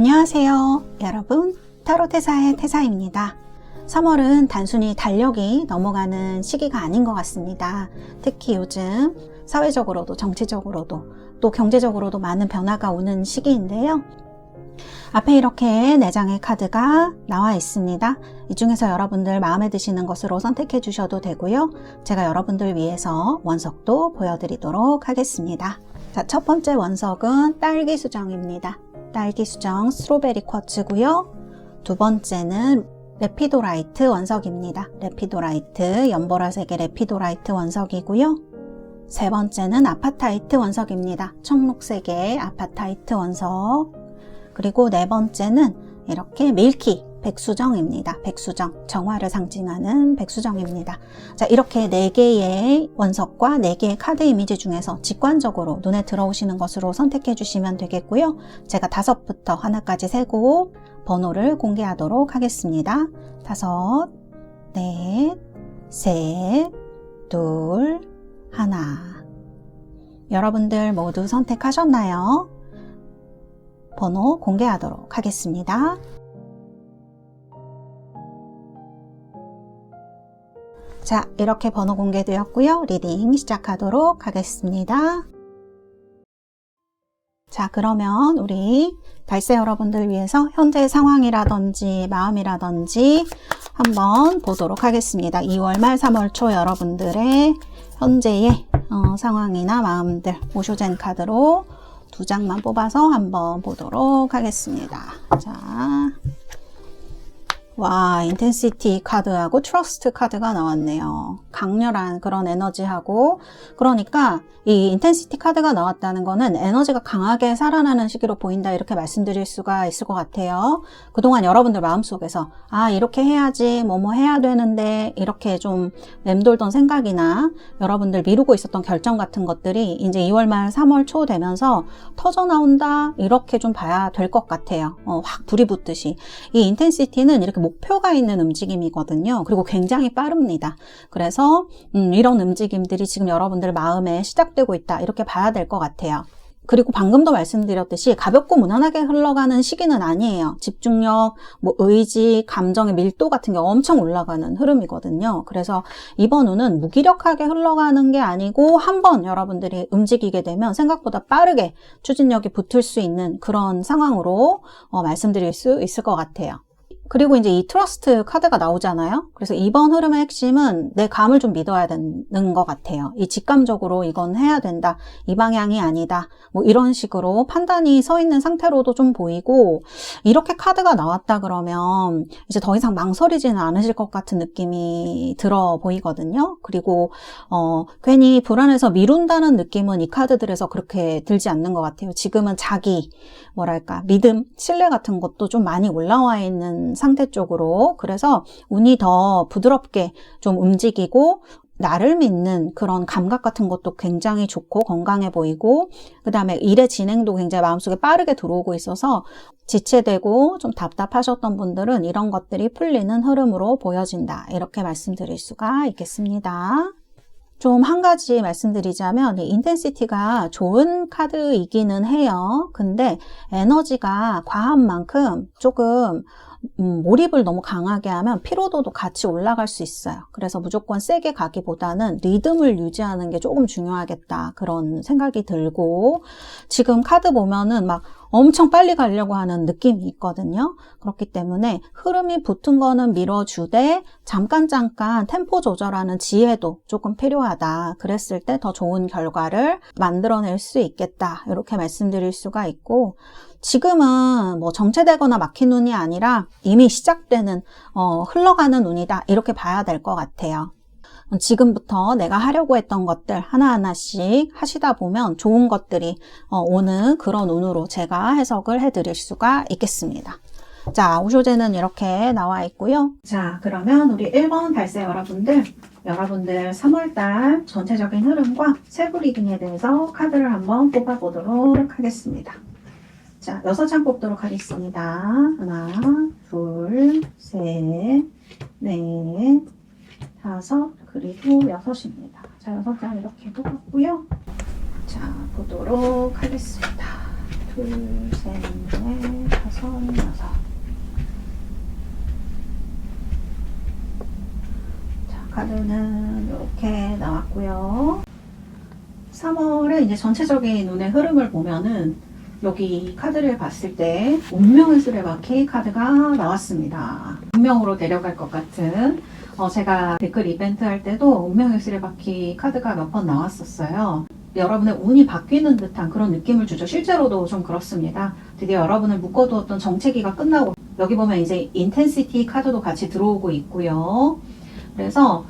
안녕하세요 여러분, 타로테사의 태사입니다. 3월은 단순히 달력이 넘어가는 시기가 아닌 것 같습니다. 특히 요즘 사회적으로도 정치적으로도 또 경제적으로도 많은 변화가 오는 시기인데요. 앞에 이렇게 4장의 카드가 나와 있습니다. 이 중에서 여러분들 마음에 드시는 것으로 선택해 주셔도 되고요. 제가 여러분들 위해서 원석도 보여드리도록 하겠습니다. 자, 첫 번째 원석은 딸기 수정입니다. 딸기 수정 스트로베리 쿼츠고요. 두 번째는 레피도라이트 원석입니다. 레피도라이트, 연보라색의 레피도라이트 원석이고요. 세 번째는 아파타이트 원석입니다. 청록색의 아파타이트 원석. 그리고 네 번째는 이렇게 밀키 백수정입니다. 백수정, 정화를 상징하는 백수정입니다. 자, 이렇게 4개의 원석과 4개의 카드 이미지 중에서 직관적으로 눈에 들어오시는 것으로 선택해 주시면 되겠고요. 제가 5부터 하나까지 세고 번호를 공개하도록 하겠습니다. 5, 넷, 셋, 둘, 하나. 여러분들 모두 선택하셨나요? 번호 공개하도록 하겠습니다. 자, 이렇게 번호 공개되었고요. 리딩 시작하도록 하겠습니다. 자, 그러면 우리 달세 여러분들 위해서 현재 상황이라든지 마음이라든지 한번 보도록 하겠습니다. 2월 말 3월 초 여러분들의 현재의 상황이나 마음들 오쇼젠 카드로 2장만 뽑아서 한번 보도록 하겠습니다. 자, 와, 인텐시티 카드하고 트러스트 카드가 나왔네요. 강렬한 그런 에너지하고, 그러니까 이 인텐시티 카드가 나왔다는 거는 에너지가 강하게 살아나는 시기로 보인다, 이렇게 말씀드릴 수가 있을 것 같아요. 그동안 여러분들 마음속에서 아, 이렇게 해야지, 뭐 해야 되는데 이렇게 좀 맴돌던 생각이나 여러분들 미루고 있었던 결정 같은 것들이 이제 2월 말 3월 초 되면서 터져 나온다, 이렇게 좀 봐야 될 것 같아요. 확 불이 붙듯이. 이 인텐시티는 이렇게 목표가 있는 움직임이거든요. 그리고 굉장히 빠릅니다. 그래서 이런 움직임들이 지금 여러분들 마음에 시작되고 있다, 이렇게 봐야 될 것 같아요. 그리고 방금도 말씀드렸듯이 가볍고 무난하게 흘러가는 시기는 아니에요. 집중력, 의지, 감정의 밀도 같은 게 엄청 올라가는 흐름이거든요. 그래서 이번 운은 무기력하게 흘러가는 게 아니고 한번 여러분들이 움직이게 되면 생각보다 빠르게 추진력이 붙을 수 있는 그런 상황으로 말씀드릴 수 있을 것 같아요. 그리고 이제 이 트러스트 카드가 나오잖아요. 그래서 이번 흐름의 핵심은 내 감을 좀 믿어야 되는 것 같아요. 이 직감적으로 이건 해야 된다, 이 방향이 아니다, 이런 식으로 판단이 서 있는 상태로도 좀 보이고, 이렇게 카드가 나왔다 그러면 이제 더 이상 망설이지는 않으실 것 같은 느낌이 들어 보이거든요. 그리고 괜히 불안해서 미룬다는 느낌은 이 카드들에서 그렇게 들지 않는 것 같아요. 지금은 자기 믿음, 신뢰 같은 것도 좀 많이 올라와 있는 상태 쪽으로, 그래서 운이 더 부드럽게 좀 움직이고 나를 믿는 그런 감각 같은 것도 굉장히 좋고 건강해 보이고, 그 다음에 일의 진행도 굉장히 마음속에 빠르게 들어오고 있어서 지체되고 좀 답답하셨던 분들은 이런 것들이 풀리는 흐름으로 보여진다, 이렇게 말씀드릴 수가 있겠습니다. 좀 한 가지 말씀드리자면 이 인텐시티가 좋은 카드이기는 해요. 근데 에너지가 과한 만큼 조금 몰입을 너무 강하게 하면 피로도도 같이 올라갈 수 있어요. 그래서 무조건 세게 가기보다는 리듬을 유지하는 게 조금 중요하겠다, 그런 생각이 들고, 지금 카드 보면은 막 엄청 빨리 가려고 하는 느낌이 있거든요. 그렇기 때문에 흐름이 붙은 거는 밀어주되 잠깐 템포 조절하는 지혜도 조금 필요하다. 그랬을 때 더 좋은 결과를 만들어낼 수 있겠다, 이렇게 말씀드릴 수가 있고, 지금은 정체되거나 막힌 운이 아니라 이미 시작되는 흘러가는 운이다, 이렇게 봐야 될 것 같아요. 지금부터 내가 하려고 했던 것들 하나하나씩 하시다 보면 좋은 것들이 오는 그런 운으로 제가 해석을 해드릴 수가 있겠습니다. 자, 오쇼제는 이렇게 나와 있고요. 자, 그러면 우리 1번 달세 여러분들 3월달 전체적인 흐름과 세부 리딩에 대해서 카드를 한번 뽑아보도록 하겠습니다. 자, 6장 뽑도록 하겠습니다. 하나, 둘, 셋, 넷, 5, 그리고 6입니다. 자, 6장 이렇게 뽑았고요. 자, 보도록 하겠습니다. 둘, 셋, 넷, 5, 6. 자, 카드는 이렇게 나왔고요. 3월에 이제 전체적인 운의 흐름을 보면은 여기 카드를 봤을 때 운명의 수레바퀴 카드가 나왔습니다. 운명으로 데려갈 것 같은 제가 댓글 이벤트 할 때도 운명의 수레바퀴 카드가 몇 번 나왔었어요. 여러분의 운이 바뀌는 듯한 그런 느낌을 주죠. 실제로도 좀 그렇습니다. 드디어 여러분을 묶어두었던 정체기가 끝나고 여기 보면 이제 인텐시티 카드도 같이 들어오고 있고요. 그래서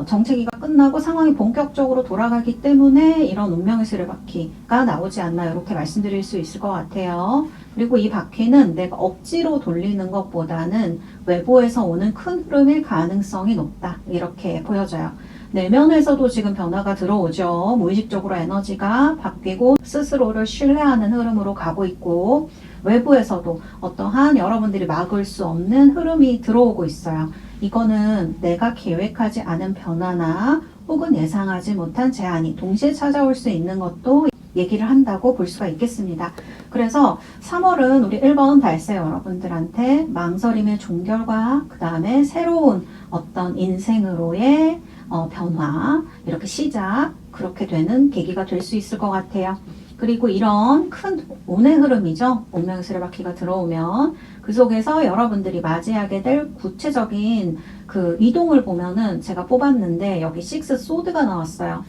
정체기가 끝나고 상황이 본격적으로 돌아가기 때문에 이런 운명의 수레바퀴가 나오지 않나 이렇게 말씀드릴 수 있을 것 같아요. 그리고 이 바퀴는 내가 억지로 돌리는 것보다는 외부에서 오는 큰 흐름일 가능성이 높다 이렇게 보여져요. 내면에서도 지금 변화가 들어오죠. 무의식적으로 에너지가 바뀌고 스스로를 신뢰하는 흐름으로 가고 있고 외부에서도 어떠한 여러분들이 막을 수 없는 흐름이 들어오고 있어요. 이거는 내가 계획하지 않은 변화나 혹은 예상하지 못한 제한이 동시에 찾아올 수 있는 것도 얘기를 한다고 볼 수가 있겠습니다. 그래서 3월은 우리 1번 달세 여러분들한테 망설임의 종결과 그 다음에 새로운 어떤 인생으로의 변화, 이렇게 시작, 그렇게 되는 계기가 될 수 있을 것 같아요. 그리고 이런 큰 운의 흐름이죠. 운명의 수레바퀴가 들어오면 그 속에서 여러분들이 맞이하게 될 구체적인 그 이동을 보면은 제가 뽑았는데 여기 6 소드가 나왔어요.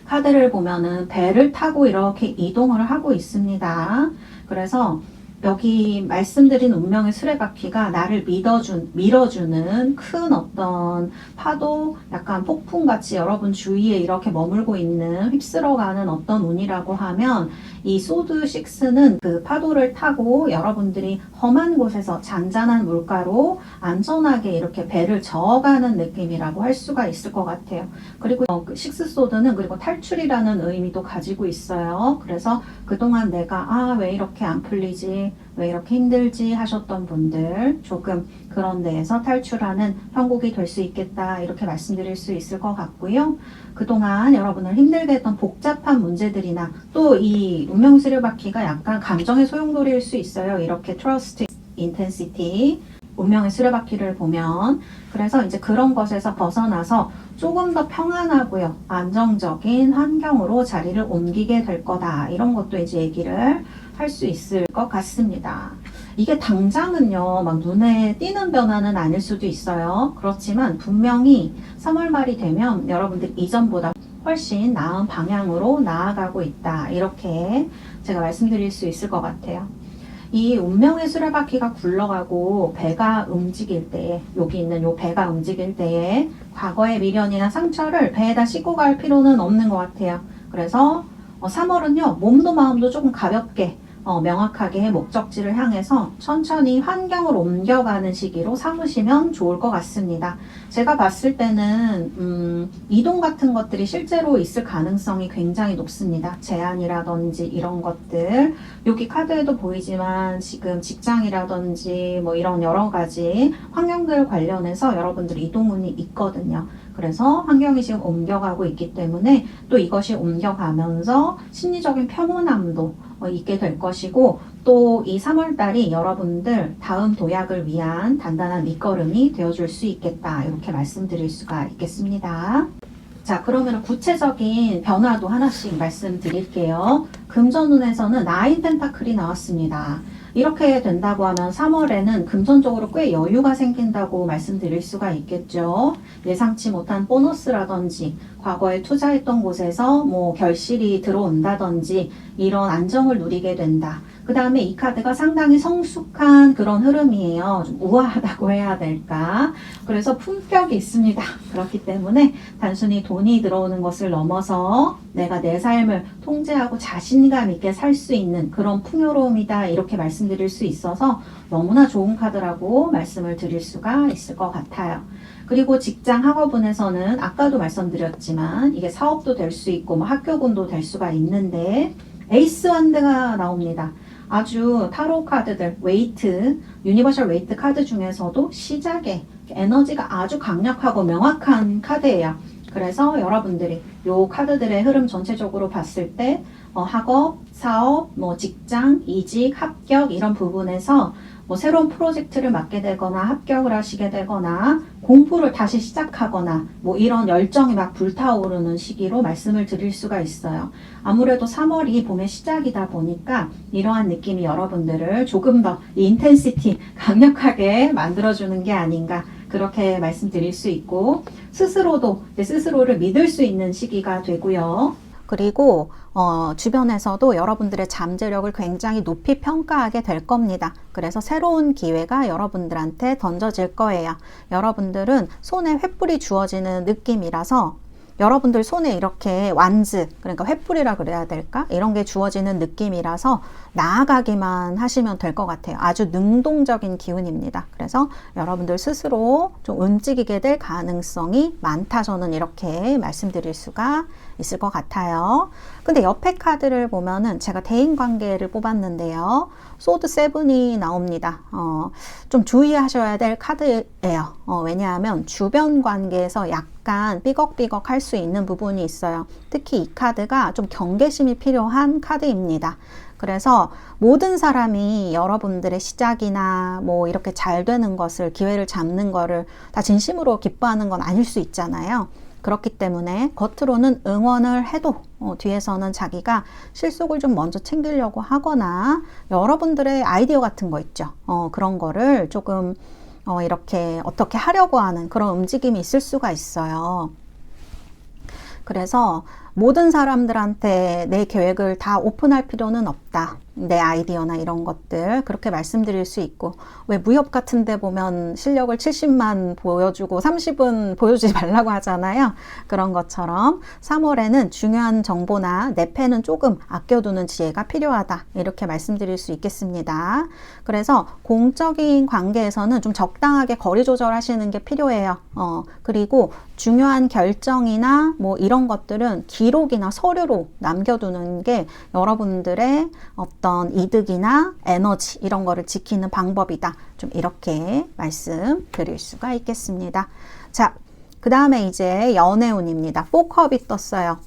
카드를 보면은 배를 타고 이렇게 이동을 하고 있습니다. 그래서 여기 말씀드린 운명의 수레바퀴가 나를 밀어주는 큰 어떤 파도, 약간 폭풍같이 여러분 주위에 이렇게 머물고 있는 휩쓸어가는 어떤 운이라고 하면 이 소드 6는 그 파도를 타고 여러분들이 험한 곳에서 잔잔한 물가로 안전하게 이렇게 배를 저어가는 느낌이라고 할 수가 있을 것 같아요. 그리고 그 6 소드는 그리고 탈출이라는 의미도 가지고 있어요. 그래서 그동안 내가 왜 이렇게 안 풀리지? 왜 이렇게 힘들지 하셨던 분들 조금 그런 데에서 탈출하는 형국이 될 수 있겠다 이렇게 말씀드릴 수 있을 것 같고요. 그동안 여러분을 힘들게 했던 복잡한 문제들이나 또 이 운명 수레바퀴가 약간 감정의 소용돌이일 수 있어요. 이렇게 트러스트, 인텐시티, 운명의 수레바퀴를 보면 그래서 이제 그런 것에서 벗어나서 조금 더 평안하고요. 안정적인 환경으로 자리를 옮기게 될 거다. 이런 것도 이제 얘기를 할 수 있을 것 같습니다. 이게 당장은요, 막 눈에 띄는 변화는 아닐 수도 있어요. 그렇지만 분명히 3월 말이 되면 여러분들 이전보다 훨씬 나은 방향으로 나아가고 있다. 이렇게 제가 말씀드릴 수 있을 것 같아요. 이 운명의 수레바퀴가 굴러가고 배가 움직일 때에 여기 있는 요 배가 움직일 때에 과거의 미련이나 상처를 배에다 싣고 갈 필요는 없는 것 같아요. 그래서 3월은요 몸도 마음도 조금 가볍게 명확하게 목적지를 향해서 천천히 환경을 옮겨가는 시기로 삼으시면 좋을 것 같습니다. 제가 봤을 때는 이동 같은 것들이 실제로 있을 가능성이 굉장히 높습니다. 제안이라든지 이런 것들 여기 카드에도 보이지만 지금 직장이라든지 뭐 이런 여러 가지 환경들 관련해서 여러분들 이동운이 있거든요. 그래서 환경이 지금 옮겨가고 있기 때문에 또 이것이 옮겨가면서 심리적인 평온함도 있게 될 것이고 또 이 3월달이 여러분들 다음 도약을 위한 단단한 밑거름이 되어줄 수 있겠다 이렇게 말씀드릴 수가 있겠습니다. 자, 그러면 구체적인 변화도 하나씩 말씀드릴게요. 금전운에서는 9 펜타클이 나왔습니다. 이렇게 된다고 하면 3월에는 금전적으로 꽤 여유가 생긴다고 말씀드릴 수가 있겠죠. 예상치 못한 보너스라든지 과거에 투자했던 곳에서 뭐 결실이 들어온다든지 이런 안정을 누리게 된다. 그 다음에 이 카드가 상당히 성숙한 그런 흐름이에요. 좀 우아하다고 해야 될까. 그래서 품격이 있습니다. 그렇기 때문에 단순히 돈이 들어오는 것을 넘어서 내가 내 삶을 통제하고 자신감 있게 살 수 있는 그런 풍요로움이다. 이렇게 말씀드릴 수 있어서 너무나 좋은 카드라고 말씀을 드릴 수가 있을 것 같아요. 그리고 직장 학업운에서는 아까도 말씀드렸지만 이게 사업도 될 수 있고 뭐 학교군도 될 수가 있는데 에이스 완드가 나옵니다. 아주 타로 카드들, 웨이트, 유니버셜 웨이트 카드 중에서도 시작에 에너지가 아주 강력하고 명확한 카드예요. 그래서 여러분들이 요 카드들의 흐름 전체적으로 봤을 때 학업, 사업, 직장, 이직, 합격 이런 부분에서 새로운 프로젝트를 맡게 되거나 합격을 하시게 되거나 공부를 다시 시작하거나 이런 열정이 막 불타오르는 시기로 말씀을 드릴 수가 있어요. 아무래도 3월이 봄의 시작이다 보니까 이러한 느낌이 여러분들을 조금 더 인텐시티 강력하게 만들어주는 게 아닌가 그렇게 말씀드릴 수 있고 스스로도 스스로를 믿을 수 있는 시기가 되고요. 그리고 주변에서도 여러분들의 잠재력을 굉장히 높이 평가하게 될 겁니다. 그래서 새로운 기회가 여러분들한테 던져질 거예요. 여러분들은 손에 횃불이 주어지는 느낌이라서 여러분들 손에 이렇게 완즈, 그러니까 횃불이라 그래야 될까? 이런 게 주어지는 느낌이라서 나아가기만 하시면 될 것 같아요. 아주 능동적인 기운입니다. 그래서 여러분들 스스로 좀 움직이게 될 가능성이 많다. 저는 이렇게 말씀드릴 수가 있을 것 같아요. 근데 옆에 카드를 보면은 제가 대인관계를 뽑았는데요. 소드 7이 나옵니다. 좀 주의하셔야 될 카드예요. 왜냐하면 주변 관계에서 약간 삐걱삐걱 할 수 있는 부분이 있어요. 특히 이 카드가 좀 경계심이 필요한 카드입니다. 그래서 모든 사람이 여러분들의 시작이나 이렇게 잘 되는 것을, 기회를 잡는 거를 다 진심으로 기뻐하는 건 아닐 수 있잖아요. 그렇기 때문에 겉으로는 응원을 해도 뒤에서는 자기가 실속을 좀 먼저 챙기려고 하거나 여러분들의 아이디어 같은 거 있죠. 그런 거를 조금 이렇게 어떻게 하려고 하는 그런 움직임이 있을 수가 있어요. 그래서 모든 사람들한테 내 계획을 다 오픈할 필요는 없다. 내 아이디어나 이런 것들 그렇게 말씀드릴 수 있고, 왜 무협 같은 데 보면 실력을 70만 보여주고 30은 보여주지 말라고 하잖아요. 그런 것처럼 3월에는 중요한 정보나 내 펜은 조금 아껴두는 지혜가 필요하다. 이렇게 말씀드릴 수 있겠습니다. 그래서 공적인 관계에서는 좀 적당하게 거리 조절하시는 게 필요해요. 그리고 중요한 결정이나 이런 것들은 기록이나 서류로 남겨두는 게 여러분들의 어떤 이득이나 에너지 이런 거를 지키는 방법이다. 좀 이렇게 말씀드릴 수가 있겠습니다. 자, 그 다음에 이제 연애운입니다. 4컵이 떴어요.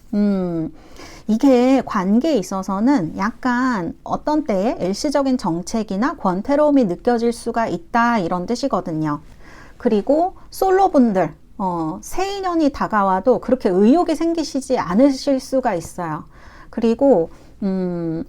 이게 관계에 있어서는 약간 어떤 때에 일시적인 정책이나 권태로움이 느껴질 수가 있다 이런 뜻이거든요. 그리고 솔로분들 새 인연이 다가와도 그렇게 의욕이 생기시지 않으실 수가 있어요. 그리고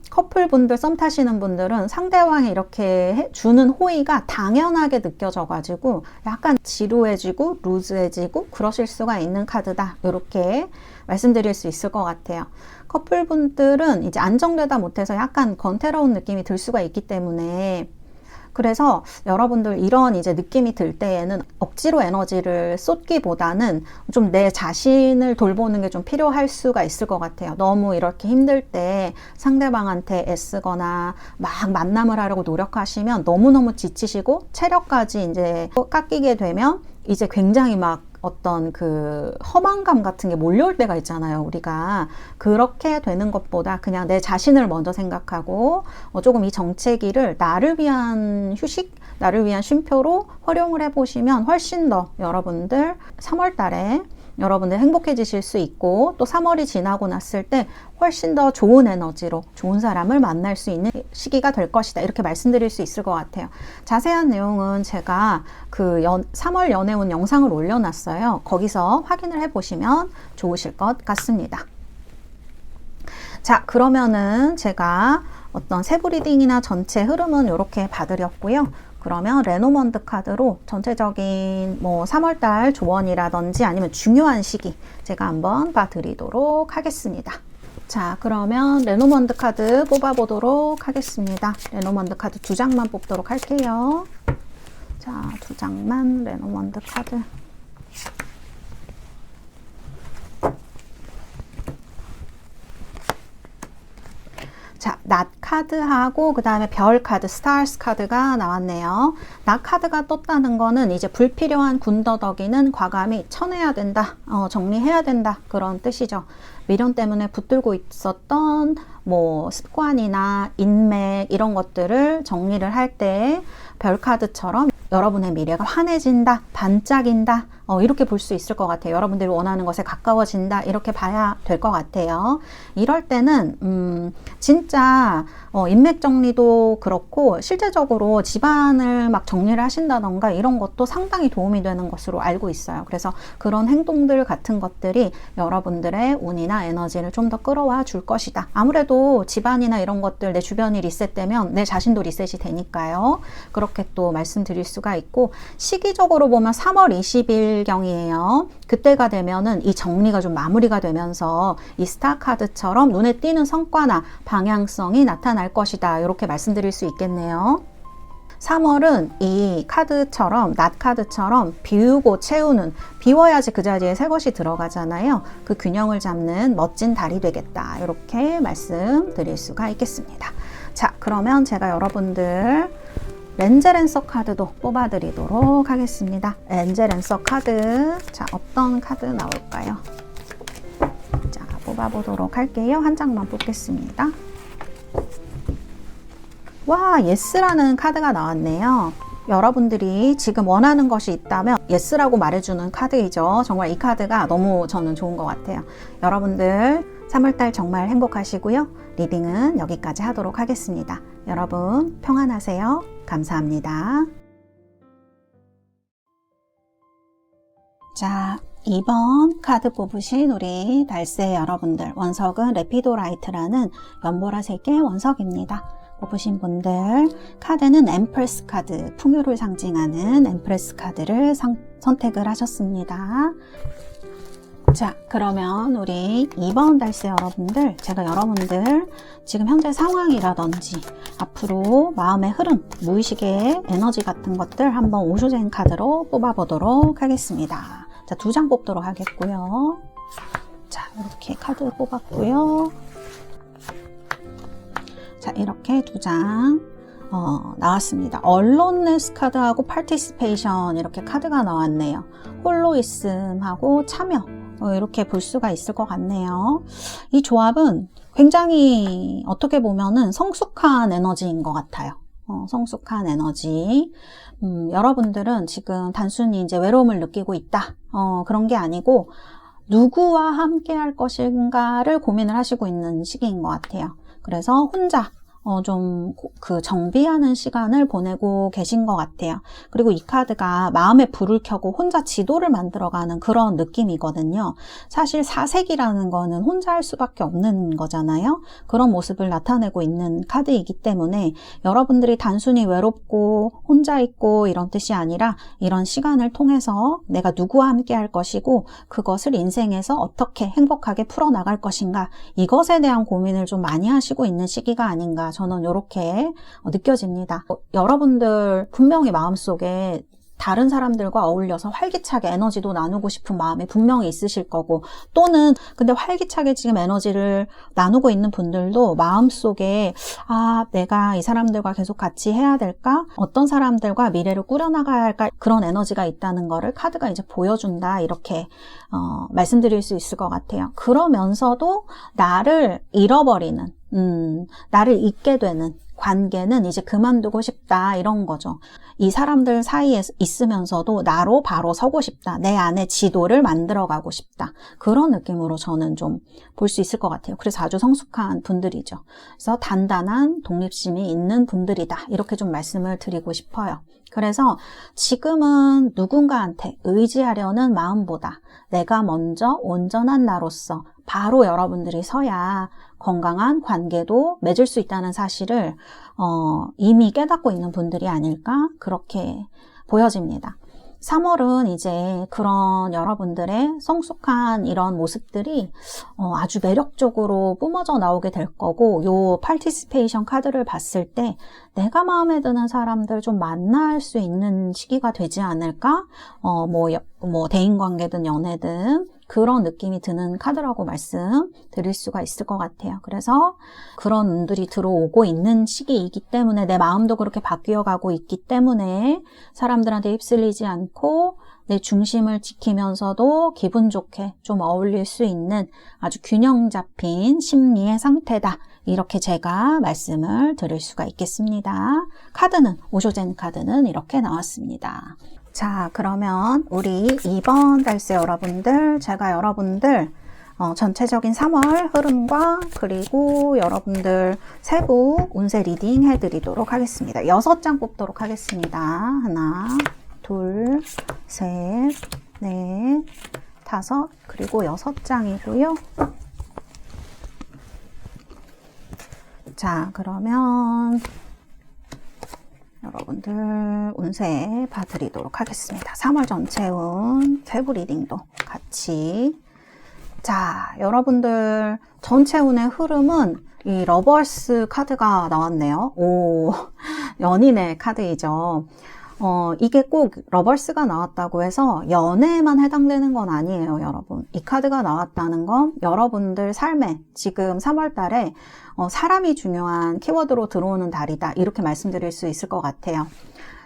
커플분들, 썸 타시는 분들은 상대방이 이렇게 주는 호의가 당연하게 느껴져 가지고 약간 지루해지고 루즈해지고 그러실 수가 있는 카드다. 이렇게 말씀드릴 수 있을 것 같아요. 커플분들은 이제 안정되다 못해서 약간 권태로운 느낌이 들 수가 있기 때문에, 그래서 여러분들 이런 이제 느낌이 들 때에는 억지로 에너지를 쏟기보다는 좀 내 자신을 돌보는 게 좀 필요할 수가 있을 것 같아요. 너무 이렇게 힘들 때 상대방한테 애쓰거나 막 만남을 하려고 노력하시면 너무너무 지치시고 체력까지 이제 깎이게 되면 이제 굉장히 막 어떤 그 허망감 같은 게 몰려올 때가 있잖아요. 우리가 그렇게 되는 것보다 그냥 내 자신을 먼저 생각하고 조금 이 정체기를 나를 위한 휴식, 나를 위한 쉼표로 활용을 해보시면 훨씬 더 여러분들 3월 달에 여러분들 행복해지실 수 있고, 또 3월이 지나고 났을 때 훨씬 더 좋은 에너지로 좋은 사람을 만날 수 있는 시기가 될 것이다. 이렇게 말씀드릴 수 있을 것 같아요. 자세한 내용은 제가 그 3월 연애운 영상을 올려놨어요. 거기서 확인을 해보시면 좋으실 것 같습니다. 자, 그러면은 제가 어떤 세부 리딩이나 전체 흐름은 이렇게 봐드렸고요. 그러면 레노먼드 카드로 전체적인 3월달 조언이라든지 아니면 중요한 시기 제가 한번 봐드리도록 하겠습니다. 자, 그러면 레노먼드 카드 뽑아보도록 하겠습니다. 레노먼드 카드 2장만 뽑도록 할게요. 자, 2장만 레노먼드 카드. 자, 낫 카드. 카드하고 그 다음에 별 카드, 스타스 카드가 나왔네요. 나 카드가 떴다는 거는 이제 불필요한 군더더기는 과감히 쳐내야 된다, 정리해야 된다, 그런 뜻이죠. 미련 때문에 붙들고 있었던 뭐 습관이나 인맥 이런 것들을 정리를 할 때 별 카드처럼 여러분의 미래가 환해진다, 반짝인다, 이렇게 볼 수 있을 것 같아요. 여러분들이 원하는 것에 가까워진다, 이렇게 봐야 될 것 같아요. 이럴 때는 진짜 인맥 정리도 그렇고 실제적으로 집안을 막 정리를 하신다던가 이런 것도 상당히 도움이 되는 것으로 알고 있어요. 그래서 그런 행동들 같은 것들이 여러분들의 운이나 에너지를 좀 더 끌어와 줄 것이다. 아무래도 집안이나 이런 것들, 내 주변이 리셋되면 내 자신도 리셋이 되니까요. 그렇게 또 말씀드릴 수가 있고, 시기적으로 보면 3월 20일 경이에요. 그때가 되면은 이 정리가 좀 마무리가 되면서 이 스타 카드처럼 눈에 띄는 성과나 방향성이 나타날 것이다. 이렇게 말씀드릴 수 있겠네요. 3월은 이 카드처럼, 낫 카드처럼 비우고 채우는, 비워야지 그 자리에 새 것이 들어가잖아요. 그 균형을 잡는 멋진 달이 되겠다. 이렇게 말씀드릴 수가 있겠습니다. 자, 그러면 제가 여러분들 렌제랜서 카드도 뽑아드리도록 하겠습니다. 렌제랜서 카드, 자, 어떤 카드 나올까요? 자, 뽑아보도록 할게요. 한 장만 뽑겠습니다. 와, 예스라는 카드가 나왔네요. 여러분들이 지금 원하는 것이 있다면 예스라고 말해주는 카드이죠. 정말 이 카드가 너무 저는 좋은 것 같아요. 여러분들 3월달 정말 행복하시고요. 리딩은 여기까지 하도록 하겠습니다. 여러분 평안하세요. 감사합니다. 자, 2번 카드 뽑으신 우리 달새 여러분들, 원석은 레피도라이트라는 연보라색의 원석입니다. 뽑으신 분들, 카드는 엠프레스 카드, 풍요를 상징하는 엠프레스 카드를 선택을 하셨습니다. 자, 그러면 우리 2번 달새 여러분들, 제가 여러분들 지금 현재 상황이라든지 앞으로 마음의 흐름, 무의식의 에너지 같은 것들 한번 오쇼젠 카드로 뽑아보도록 하겠습니다. 자, 2장 뽑도록 하겠고요. 자, 이렇게 카드 뽑았고요. 자, 이렇게 2장 나왔습니다. 언론네스 카드하고 파티시페이션, 이렇게 카드가 나왔네요. 홀로이즘하고 참여, 이렇게 볼 수가 있을 것 같네요. 이 조합은 굉장히 어떻게 보면은 성숙한 에너지인 것 같아요. 성숙한 에너지. 여러분들은 지금 단순히 이제 외로움을 느끼고 있다, 그런 게 아니고 누구와 함께 할 것인가를 고민을 하시고 있는 시기인 것 같아요. 그래서 혼자 좀 그 정비하는 시간을 보내고 계신 것 같아요. 그리고 이 카드가 마음에 불을 켜고 혼자 지도를 만들어가는 그런 느낌이거든요. 사실 사색이라는 거는 혼자 할 수밖에 없는 거잖아요. 그런 모습을 나타내고 있는 카드이기 때문에 여러분들이 단순히 외롭고 혼자 있고 이런 뜻이 아니라 이런 시간을 통해서 내가 누구와 함께 할 것이고 그것을 인생에서 어떻게 행복하게 풀어나갈 것인가, 이것에 대한 고민을 좀 많이 하시고 있는 시기가 아닌가, 저는 이렇게 느껴집니다. 여러분들 분명히 마음속에 다른 사람들과 어울려서 활기차게 에너지도 나누고 싶은 마음이 분명히 있으실 거고, 또는 근데 활기차게 지금 에너지를 나누고 있는 분들도 마음속에 내가 이 사람들과 계속 같이 해야 될까? 어떤 사람들과 미래를 꾸려나가야 할까? 그런 에너지가 있다는 거를 카드가 이제 보여준다, 이렇게 말씀드릴 수 있을 것 같아요. 그러면서도 나를 잃어버리는, 나를 잊게 되는 관계는 이제 그만두고 싶다, 이런 거죠. 이 사람들 사이에 있으면서도 나로 바로 서고 싶다, 내 안에 지도를 만들어가고 싶다, 그런 느낌으로 저는 좀 볼 수 있을 것 같아요. 그래서 아주 성숙한 분들이죠. 그래서 단단한 독립심이 있는 분들이다, 이렇게 좀 말씀을 드리고 싶어요. 그래서 지금은 누군가한테 의지하려는 마음보다 내가 먼저 온전한 나로서 바로 여러분들이 서야 건강한 관계도 맺을 수 있다는 사실을 이미 깨닫고 있는 분들이 아닐까, 그렇게 보여집니다. 3월은 이제 그런 여러분들의 성숙한 이런 모습들이 아주 매력적으로 뿜어져 나오게 될 거고, 요 파티시페이션 카드를 봤을 때 내가 마음에 드는 사람들 좀 만날 수 있는 시기가 되지 않을까? 뭐 대인관계든 연애든 그런 느낌이 드는 카드라고 말씀드릴 수가 있을 것 같아요. 그래서 그런 운들이 들어오고 있는 시기이기 때문에 내 마음도 그렇게 바뀌어가고 있기 때문에 사람들한테 휩쓸리지 않고 내 중심을 지키면서도 기분 좋게 좀 어울릴 수 있는 아주 균형 잡힌 심리의 상태다. 이렇게 제가 말씀을 드릴 수가 있겠습니다. 카드는, 오쇼젠 카드는 이렇게 나왔습니다. 자, 그러면 우리 2번 달세 여러분들, 제가 여러분들 전체적인 3월 흐름과 그리고 여러분들 세부 운세 리딩 해드리도록 하겠습니다. 6장 뽑도록 하겠습니다. 하나, 둘, 셋, 넷, 다섯, 그리고 6장이고요. 자, 그러면 여러분들 운세 봐드리도록 하겠습니다. 3월 전체 운, 세부 리딩도 같이. 자, 여러분들 전체 운의 흐름은 이 러버스 카드가 나왔네요. 오, 연인의 카드이죠. 이게 꼭 러버스가 나왔다고 해서 연애에만 해당되는 건 아니에요, 여러분. 이 카드가 나왔다는 건 여러분들 삶에 지금 3월 달에 사람이 중요한 키워드로 들어오는 달이다. 이렇게 말씀드릴 수 있을 것 같아요.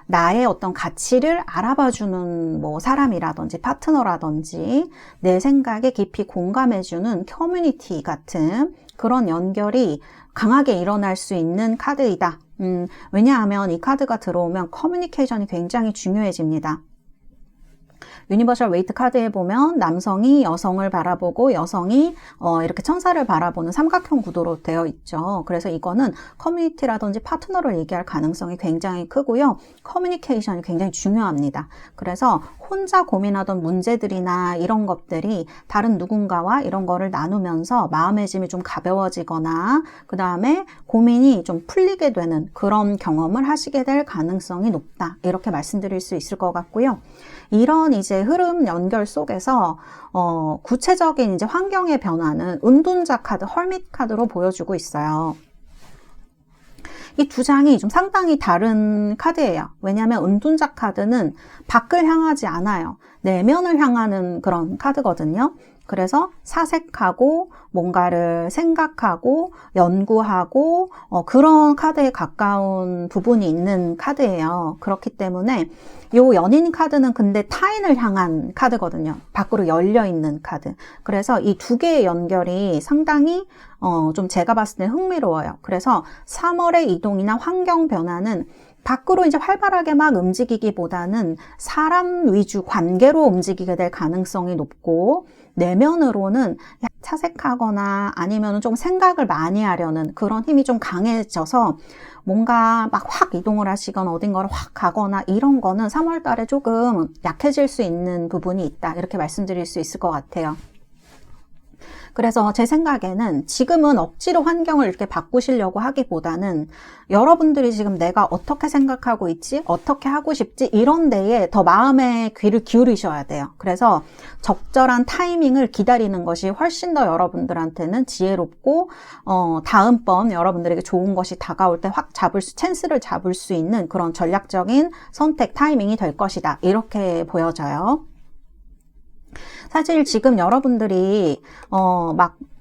나의 어떤 가치를 알아봐주는 뭐 사람이라든지 파트너라든지 내 생각에 깊이 공감해주는 커뮤니티 같은 그런 연결이 강하게 일어날 수 있는 카드이다. 왜냐하면 이 카드가 들어오면 커뮤니케이션이 굉장히 중요해집니다. 유니버셜 웨이트 카드에 보면 남성이 여성을 바라보고 여성이 이렇게 천사를 바라보는 삼각형 구도로 되어 있죠. 그래서 이거는 커뮤니티라든지 파트너를 얘기할 가능성이 굉장히 크고요. 커뮤니케이션이 굉장히 중요합니다. 그래서 혼자 고민하던 문제들이나 이런 것들이 다른 누군가와 이런 거를 나누면서 마음의 짐이 좀 가벼워지거나 그 다음에 고민이 좀 풀리게 되는 그런 경험을 하시게 될 가능성이 높다. 이렇게 말씀드릴 수 있을 것 같고요. 이런 이제 흐름 연결 속에서 구체적인 이제 환경의 변화는 은둔자 카드, 헐밋 카드로 보여주고 있어요. 이 두 장이 좀 상당히 다른 카드예요. 왜냐하면 은둔자 카드는 밖을 향하지 않아요. 내면을 향하는 그런 카드거든요. 그래서 사색하고 뭔가를 생각하고 연구하고 그런 카드에 가까운 부분이 있는 카드예요. 그렇기 때문에 요 연인 카드는 근데 타인을 향한 카드거든요. 밖으로 열려있는 카드. 그래서 이 두 개의 연결이 상당히 좀 제가 봤을 때 흥미로워요. 그래서 3월의 이동이나 환경 변화는 밖으로 이제 활발하게 막 움직이기보다는 사람 위주 관계로 움직이게 될 가능성이 높고 내면으로는 차색하거나 아니면 좀 생각을 많이 하려는 그런 힘이 좀 강해져서 뭔가 막 확 이동을 하시거나 어딘가를 확 가거나 이런 거는 3월 달에 조금 약해질 수 있는 부분이 있다. 이렇게 말씀드릴 수 있을 것 같아요. 그래서 제 생각에는 지금은 억지로 환경을 이렇게 바꾸시려고 하기보다는 여러분들이 지금 내가 어떻게 생각하고 있지? 어떻게 하고 싶지? 이런 데에 더 마음의 귀를 기울이셔야 돼요. 그래서 적절한 타이밍을 기다리는 것이 훨씬 더 여러분들한테는 지혜롭고 다음번 여러분들에게 좋은 것이 다가올 때 확 찬스를 잡을 수 있는 그런 전략적인 선택 타이밍이 될 것이다. 이렇게 보여져요. 사실 지금 여러분들이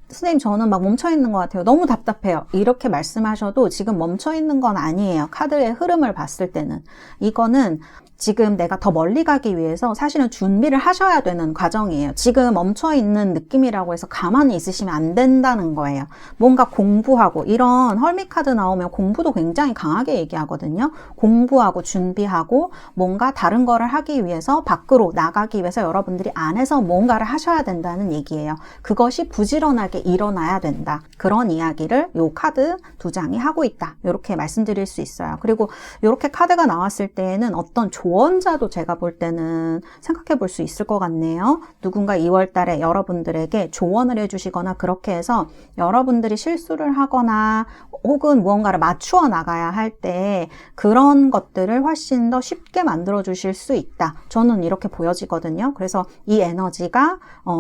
선생님 저는 막 멈춰있는 것 같아요. 너무 답답해요. 이렇게 말씀하셔도 지금 멈춰있는 건 아니에요. 카드의 흐름을 봤을 때는. 이거는 지금 내가 더 멀리 가기 위해서 사실은 준비를 하셔야 되는 과정이에요. 지금 멈춰있는 느낌이라고 해서 가만히 있으시면 안 된다는 거예요. 뭔가 공부하고 이런 헐밋 카드 나오면 공부도 굉장히 강하게 얘기하거든요. 공부하고 준비하고 뭔가 다른 거를 하기 위해서 밖으로 나가기 위해서 여러분들이 안에서 뭔가를 하셔야 된다는 얘기예요. 그것이 부지런하게 일어나야 된다. 그런 이야기를 요 카드 두 장이 하고 있다. 이렇게 말씀드릴 수 있어요. 그리고 이렇게 카드가 나왔을 때에는 어떤 조언자도 제가 볼 때는 생각해 볼 수 있을 것 같네요. 누군가 2월 달에 여러분들에게 조언을 해주시거나 그렇게 해서 여러분들이 실수를 하거나 혹은 무언가를 맞추어 나가야 할 때 그런 것들을 훨씬 더 쉽게 만들어 주실 수 있다. 저는 이렇게 보여지거든요. 그래서 이 에너지가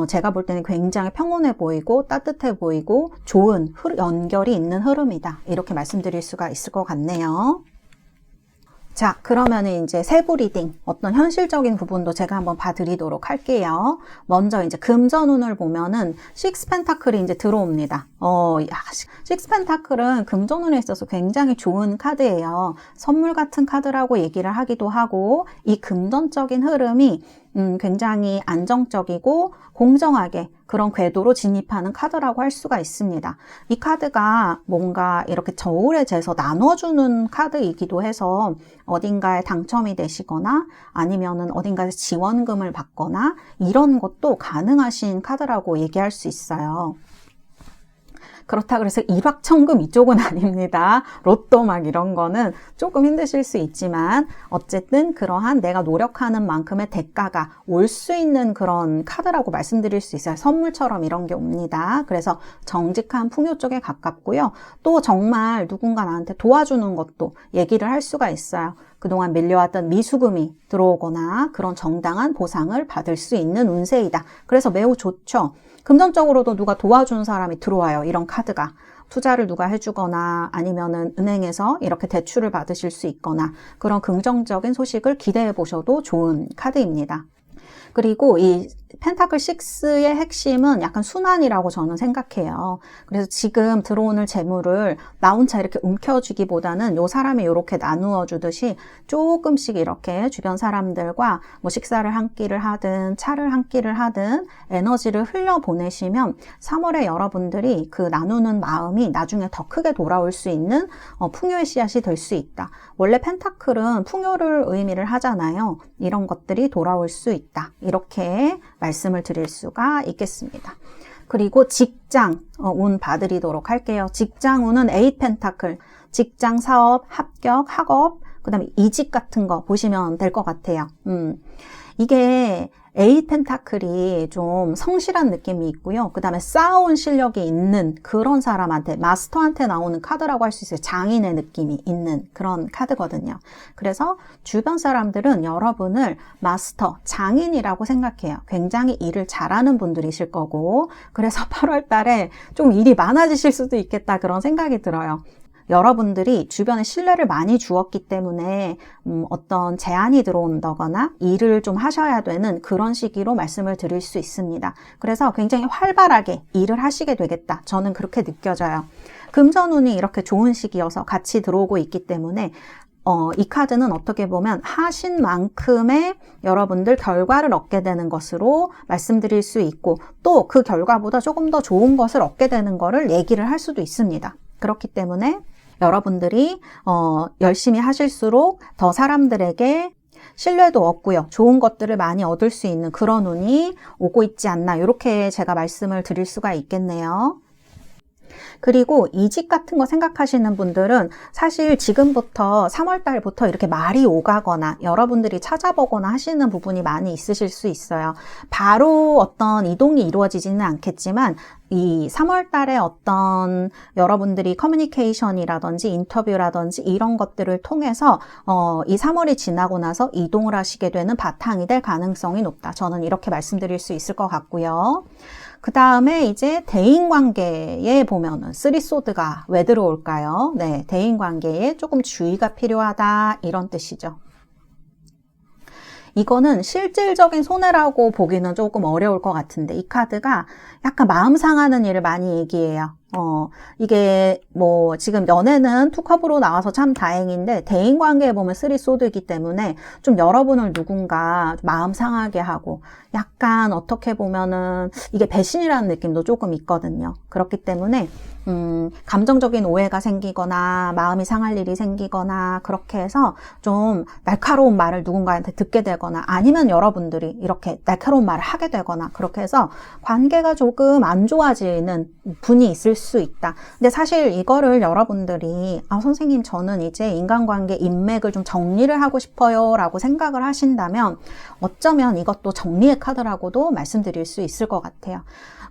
제가 볼 때는 굉장히 평온해 보이고 따뜻해 보이고 좋은 연결이 있는 흐름이다. 이렇게 말씀드릴 수가 있을 것 같네요. 자, 그러면은 이제 세부 리딩, 어떤 현실적인 부분도 제가 한번 봐드리도록 할게요. 먼저 이제 금전운을 보면은 식스 펜타클이 이제 들어옵니다. 식스 펜타클은 금전운에 있어서 굉장히 좋은 카드예요. 선물 같은 카드라고 얘기를 하기도 하고, 이 금전적인 흐름이 굉장히 안정적이고 공정하게 그런 궤도로 진입하는 카드라고 할 수가 있습니다. 이 카드가 뭔가 이렇게 저울에 재서 나눠주는 카드이기도 해서 어딘가에 당첨이 되시거나 아니면은 어딘가에서 지원금을 받거나 이런 것도 가능하신 카드라고 얘기할 수 있어요. 그렇다 그래서 일확천금 이쪽은 아닙니다. 로또 막 이런 거는 조금 힘드실 수 있지만 어쨌든 그러한 내가 노력하는 만큼의 대가가 올 수 있는 그런 카드라고 말씀드릴 수 있어요. 선물처럼 이런 게 옵니다. 그래서 정직한 풍요 쪽에 가깝고요. 또 정말 누군가 나한테 도와주는 것도 얘기를 할 수가 있어요. 그동안 밀려왔던 미수금이 들어오거나 그런 정당한 보상을 받을 수 있는 운세이다. 그래서 매우 좋죠. 금전적으로도 누가 도와주는 사람이 들어와요. 이런 카드가. 투자를 누가 해주거나 아니면은 은행에서 이렇게 대출을 받으실 수 있거나 그런 긍정적인 소식을 기대해 보셔도 좋은 카드입니다. 그리고 이 펜타클 6의 핵심은 약간 순환이라고 저는 생각해요. 그래서 지금 들어오는 재물을 나 혼자 이렇게 움켜쥐기보다는 요 사람이 이렇게 나누어 주듯이 조금씩 이렇게 주변 사람들과 뭐 식사를 한 끼를 하든 차를 한 끼를 하든 에너지를 흘려보내시면 3월에 여러분들이 그 나누는 마음이 나중에 더 크게 돌아올 수 있는 풍요의 씨앗이 될 수 있다. 원래 펜타클은 풍요를 의미를 하잖아요. 이런 것들이 돌아올 수 있다. 이렇게 말씀을 드릴 수가 있겠습니다. 그리고 직장 운 봐드리도록 할게요. 직장 운은 8 펜타클, 직장, 사업, 합격, 학업, 그 다음에 이직 같은 거 보시면 될 것 같아요. 이게 8 펜타클이 좀 성실한 느낌이 있고요. 그 다음에 쌓아온 실력이 있는 그런 사람한테, 마스터한테 나오는 카드라고 할 수 있어요. 장인의 느낌이 있는 그런 카드거든요. 그래서 주변 사람들은 여러분을 마스터, 장인이라고 생각해요. 굉장히 일을 잘하는 분들이실 거고, 그래서 8월 달에 좀 일이 많아지실 수도 있겠다 그런 생각이 들어요. 여러분들이 주변에 신뢰를 많이 주었기 때문에 어떤 제안이 들어온다거나 일을 좀 하셔야 되는 그런 시기로 말씀을 드릴 수 있습니다. 그래서 굉장히 활발하게 일을 하시게 되겠다. 저는 그렇게 느껴져요. 금전운이 이렇게 좋은 시기여서 같이 들어오고 있기 때문에 이 카드는 어떻게 보면 하신 만큼의 여러분들 결과를 얻게 되는 것으로 말씀드릴 수 있고 또 그 결과보다 조금 더 좋은 것을 얻게 되는 거를 얘기를 할 수도 있습니다. 그렇기 때문에 여러분들이 열심히 하실수록 더 사람들에게 신뢰도 얻고요. 좋은 것들을 많이 얻을 수 있는 그런 운이 오고 있지 않나 이렇게 제가 말씀을 드릴 수가 있겠네요. 그리고 이직 같은 거 생각하시는 분들은 사실 지금부터 3월 달부터 이렇게 말이 오가거나 여러분들이 찾아보거나 하시는 부분이 많이 있으실 수 있어요. 바로 어떤 이동이 이루어지지는 않겠지만 이 3월 달에 어떤 여러분들이 커뮤니케이션이라든지 인터뷰라든지 이런 것들을 통해서 이 3월이 지나고 나서 이동을 하시게 되는 바탕이 될 가능성이 높다. 저는 이렇게 말씀드릴 수 있을 것 같고요. 그 다음에 이제 대인관계에 보면은 쓰리소드가 왜 들어올까요? 네, 대인관계에 조금 주의가 필요하다 이런 뜻이죠. 이거는 실질적인 손해라고 보기는 조금 어려울 것 같은데 이 카드가 약간 마음 상하는 일을 많이 얘기해요. 이게 뭐 지금 연애는 투컵으로 나와서 참 다행인데 대인관계에 보면 쓰리소드이기 때문에 좀 여러분을 누군가 마음 상하게 하고 약간 어떻게 보면은 이게 배신이라는 느낌도 조금 있거든요. 그렇기 때문에 감정적인 오해가 생기거나 마음이 상할 일이 생기거나 그렇게 해서 좀 날카로운 말을 누군가한테 듣게 되거나 아니면 여러분들이 이렇게 날카로운 말을 하게 되거나 그렇게 해서 관계가 조금 안 좋아지는 분이 있을 수 있다. 근데 사실 이거를 여러분들이 선생님 저는 이제 인간관계 인맥을 좀 정리를 하고 싶어요 라고 생각을 하신다면 어쩌면 이것도 정리의 카드라고도 말씀드릴 수 있을 것 같아요.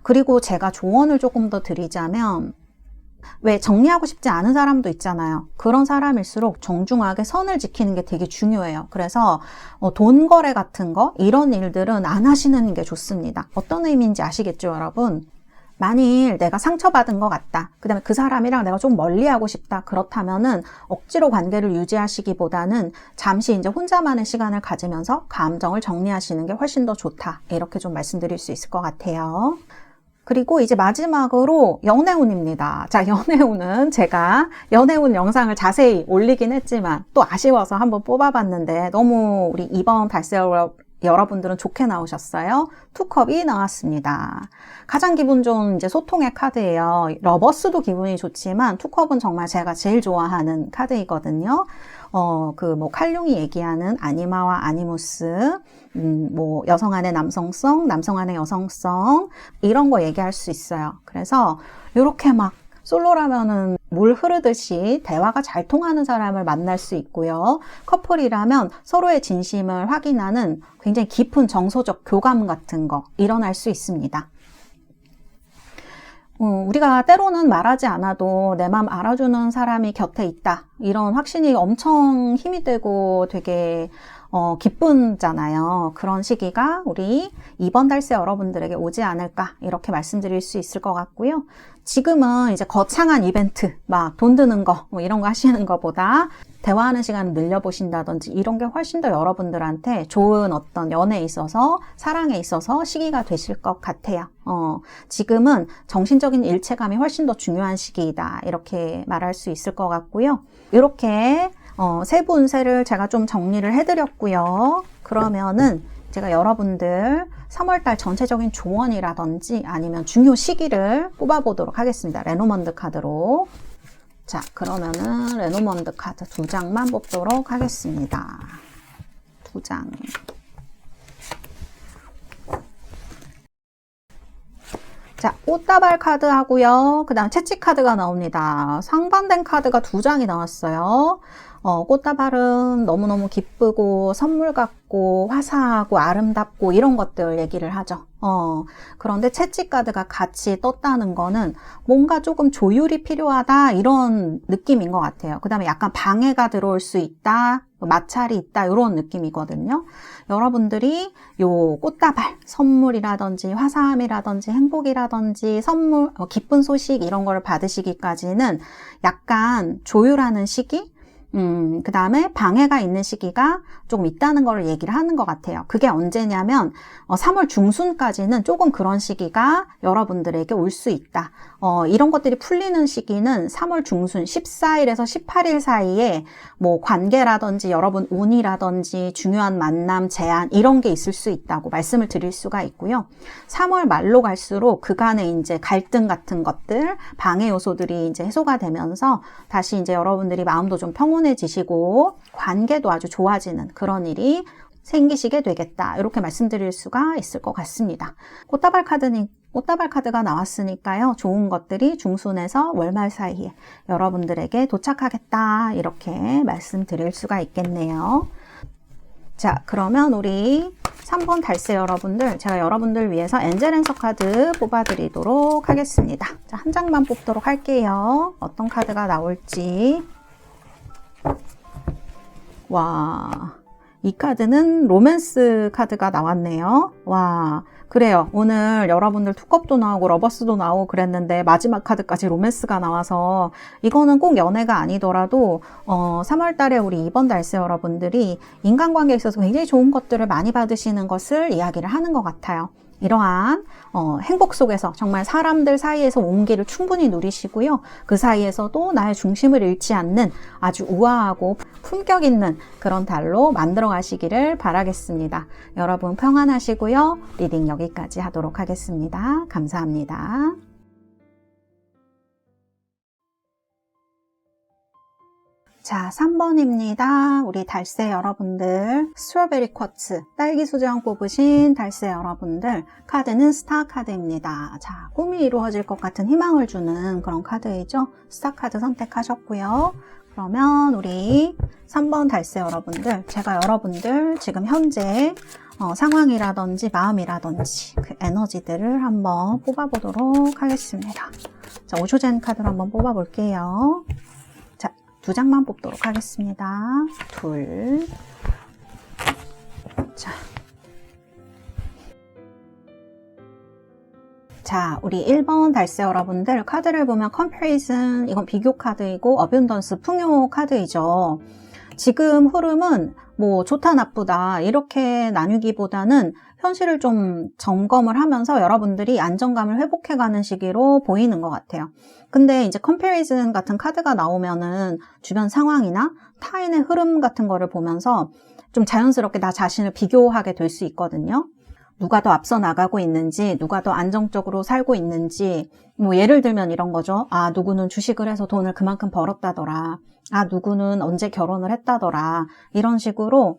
그리고 제가 조언을 조금 더 드리자면 왜 정리하고 싶지 않은 사람도 있잖아요. 그런 사람일수록 정중하게 선을 지키는 게 되게 중요해요. 그래서 돈 거래 같은 거 이런 일들은 안 하시는 게 좋습니다. 어떤 의미인지 아시겠죠, 여러분? 만일 내가 상처받은 것 같다. 그 다음에 그 사람이랑 내가 좀 멀리하고 싶다. 그렇다면은 억지로 관계를 유지하시기보다는 잠시 이제 혼자만의 시간을 가지면서 감정을 정리하시는 게 훨씬 더 좋다. 이렇게 좀 말씀드릴 수 있을 것 같아요. 그리고 이제 마지막으로 연애운입니다. 자, 연애운은 제가 연애운 영상을 자세히 올리긴 했지만 또 아쉬워서 한번 뽑아봤는데 너무 우리 이번 달세 여러분들은 좋게 나오셨어요. 투컵이 나왔습니다. 가장 기분 좋은 이제 소통의 카드예요. 러버스도 기분이 좋지만 투컵은 정말 제가 제일 좋아하는 카드이거든요. 뭐 칼융이 얘기하는 아니마와 아니무스, 뭐 여성 안의 남성성, 남성 안의 여성성 이런 거 얘기할 수 있어요. 그래서 이렇게 막 솔로라면은 물 흐르듯이 대화가 잘 통하는 사람을 만날 수 있고요. 커플이라면 서로의 진심을 확인하는 굉장히 깊은 정서적 교감 같은 거 일어날 수 있습니다. 우리가 때로는 말하지 않아도 내 맘 알아주는 사람이 곁에 있다. 이런 확신이 엄청 힘이 되고 되게 기쁘잖아요. 그런 시기가 우리 이번 달세 여러분들에게 오지 않을까 이렇게 말씀드릴 수 있을 것 같고요. 지금은 이제 거창한 이벤트, 막 돈 드는 거, 뭐 이런 거 하시는 것보다 대화하는 시간을 늘려보신다든지 이런 게 훨씬 더 여러분들한테 좋은 어떤 연애에 있어서 사랑에 있어서 시기가 되실 것 같아요. 지금은 정신적인 일체감이 훨씬 더 중요한 시기이다. 이렇게 말할 수 있을 것 같고요. 이렇게 세 분 세를 제가 좀 정리를 해드렸고요. 그러면은 제가 여러분들 3월달 전체적인 조언이라든지 아니면 중요 시기를 뽑아보도록 하겠습니다. 레노먼드 카드로. 자, 그러면은 레노먼드 카드 2장만 뽑도록 하겠습니다. 2장. 자, 꽃다발 카드 하고요. 그 다음 채찍 카드가 나옵니다. 상반된 카드가 2장이 나왔어요. 꽃다발은 너무너무 기쁘고 선물 같고 화사하고 아름답고 이런 것들 얘기를 하죠. 그런데 채찍 카드가 같이 떴다는 거는 뭔가 조금 조율이 필요하다 이런 느낌인 것 같아요. 그 다음에 약간 방해가 들어올 수 있다, 마찰이 있다 이런 느낌이거든요. 여러분들이 요 꽃다발, 선물이라든지 화사함이라든지 행복이라든지 선물, 기쁜 소식 이런 걸 받으시기까지는 약간 조율하는 시기? 그 다음에 방해가 있는 시기가 조금 있다는 걸 얘기를 하는 것 같아요. 그게 언제냐면 3월 중순까지는 조금 그런 시기가 여러분들에게 올 수 있다. 이런 것들이 풀리는 시기는 3월 중순 14일에서 18일 사이에 뭐 관계라든지 여러분 운이라든지 중요한 만남, 제안 이런 게 있을 수 있다고 말씀을 드릴 수가 있고요. 3월 말로 갈수록 그간의 이제 갈등 같은 것들, 방해 요소들이 이제 해소가 되면서 다시 이제 여러분들이 마음도 좀 평온해지시고 관계도 아주 좋아지는 그런 일이 생기시게 되겠다. 이렇게 말씀드릴 수가 있을 것 같습니다. 꽃다발 카드가 나왔으니까요. 좋은 것들이 중순에서 월말 사이에 여러분들에게 도착하겠다. 이렇게 말씀드릴 수가 있겠네요. 자, 그러면 우리 3번 달세 여러분들, 제가 여러분들 위해서 엔젤 앤서 카드 뽑아드리도록 하겠습니다. 자, 한 장만 뽑도록 할게요. 어떤 카드가 나올지. 와, 이 카드는 로맨스 카드가 나왔네요. 와, 그래요. 오늘 여러분들 투컵도 나오고 러버스도 나오고 그랬는데 마지막 카드까지 로맨스가 나와서 이거는 꼭 연애가 아니더라도 3월 달에 우리 이번 달세 여러분들이 인간관계에 있어서 굉장히 좋은 것들을 많이 받으시는 것을 이야기를 하는 것 같아요. 이러한 행복 속에서 정말 사람들 사이에서 온기를 충분히 누리시고요. 그 사이에서도 나의 중심을 잃지 않는 아주 우아하고 품격 있는 그런 달로 만들어 가시기를 바라겠습니다. 여러분 평안하시고요. 리딩 여기까지 하도록 하겠습니다. 감사합니다. 자, 3번입니다. 우리 달세 여러분들, 스트로베리 쿼츠, 딸기 수정 뽑으신 달세 여러분들, 카드는 스타 카드입니다. 자, 꿈이 이루어질 것 같은 희망을 주는 그런 카드이죠. 스타 카드 선택하셨고요. 그러면 우리 3번 달세 여러분들, 제가 여러분들 지금 현재 상황이라든지 마음이라든지 그 에너지들을 한번 뽑아보도록 하겠습니다. 자, 오쇼젠 카드를 한번 뽑아볼게요. 2장만 뽑도록 하겠습니다. 둘. 자. 자, 우리 1번 달세 여러분들 카드를 보면 comparison, 이건 비교 카드이고 abundance, 풍요 카드이죠. 지금 흐름은 뭐 좋다 나쁘다 이렇게 나누기보다는 현실을 좀 점검을 하면서 여러분들이 안정감을 회복해가는 시기로 보이는 것 같아요. 근데 이제 comparison 같은 카드가 나오면은 주변 상황이나 타인의 흐름 같은 거를 보면서 좀 자연스럽게 나 자신을 비교하게 될 수 있거든요. 누가 더 앞서 나가고 있는지, 누가 더 안정적으로 살고 있는지, 뭐 예를 들면 이런 거죠. 아, 누구는 주식을 해서 돈을 그만큼 벌었다더라. 아, 누구는 언제 결혼을 했다더라. 이런 식으로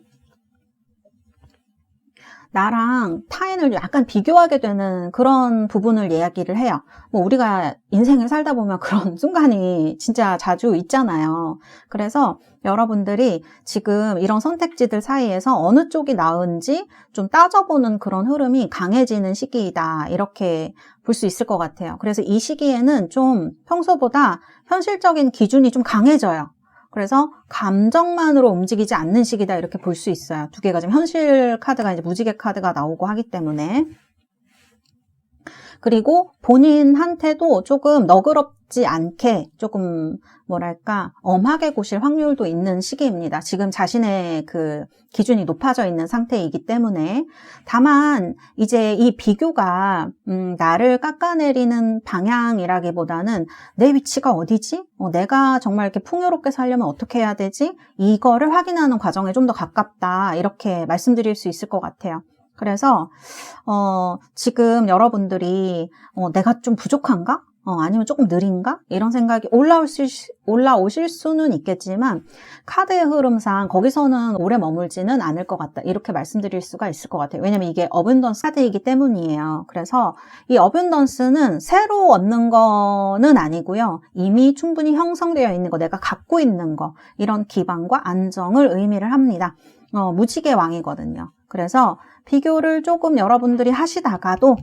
나랑 타인을 약간 비교하게 되는 그런 부분을 이야기를 해요. 뭐 우리가 인생을 살다 보면 그런 순간이 진짜 자주 있잖아요. 그래서 여러분들이 지금 이런 선택지들 사이에서 어느 쪽이 나은지 좀 따져보는 그런 흐름이 강해지는 시기이다. 이렇게 볼 수 있을 것 같아요. 그래서 이 시기에는 좀 평소보다 현실적인 기준이 좀 강해져요. 그래서 감정만으로 움직이지 않는 시기다 이렇게 볼 수 있어요. 두 개가 지금 현실 카드가 이제 무지개 카드가 나오고 하기 때문에. 그리고 본인한테도 조금 너그럽지 않게 조금 뭐랄까 엄하게 구실 확률도 있는 시기입니다. 지금 자신의 그 기준이 높아져 있는 상태이기 때문에. 다만 이제 이 비교가 나를 깎아내리는 방향이라기보다는 내 위치가 어디지? 내가 정말 이렇게 풍요롭게 살려면 어떻게 해야 되지? 이거를 확인하는 과정에 좀 더 가깝다 이렇게 말씀드릴 수 있을 것 같아요. 그래서 지금 여러분들이 내가 좀 부족한가? 아니면 조금 느린가? 이런 생각이 올라오실 수는 있겠지만 카드의 흐름상 거기서는 오래 머물지는 않을 것 같다. 이렇게 말씀드릴 수가 있을 것 같아요. 왜냐면 이게 어벤던스 카드이기 때문이에요. 그래서 이 어벤던스는 새로 얻는 거는 아니고요. 이미 충분히 형성되어 있는 거, 내가 갖고 있는 거, 이런 기반과 안정을 의미를 합니다. 무지개 왕이거든요. 그래서 비교를 조금 여러분들이 하시다가도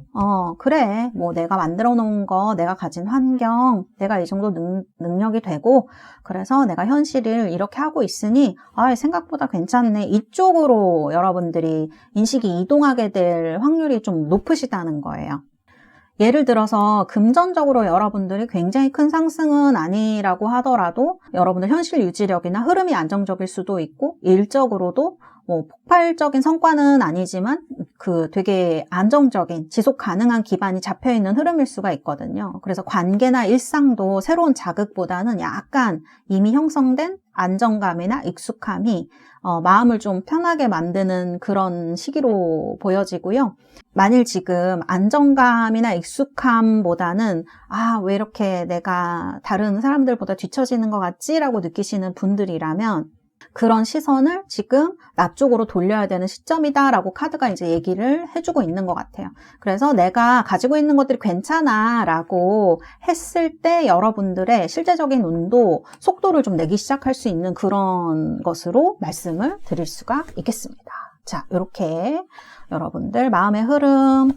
그래 뭐 내가 만들어 놓은 거, 내가 가진 환경, 내가 이 정도 능력이 되고 그래서 내가 현실을 이렇게 하고 있으니 생각보다 괜찮네. 이쪽으로 여러분들이 인식이 이동하게 될 확률이 좀 높으시다는 거예요. 예를 들어서 금전적으로 여러분들이 굉장히 큰 상승은 아니라고 하더라도 여러분들 현실 유지력이나 흐름이 안정적일 수도 있고 일적으로도 뭐 폭발적인 성과는 아니지만 그 되게 안정적인 지속 가능한 기반이 잡혀있는 흐름일 수가 있거든요. 그래서 관계나 일상도 새로운 자극보다는 약간 이미 형성된 안정감이나 익숙함이 마음을 좀 편하게 만드는 그런 시기로 보여지고요. 만일 지금 안정감이나 익숙함보다는 왜 이렇게 내가 다른 사람들보다 뒤처지는 것 같지? 라고 느끼시는 분들이라면 그런 시선을 지금 나 쪽으로 돌려야 되는 시점이다라고 카드가 이제 얘기를 해주고 있는 것 같아요. 그래서 내가 가지고 있는 것들이 괜찮아 라고 했을 때 여러분들의 실제적인 운도 속도를 좀 내기 시작할 수 있는 그런 것으로 말씀을 드릴 수가 있겠습니다. 자, 이렇게 여러분들 마음의 흐름,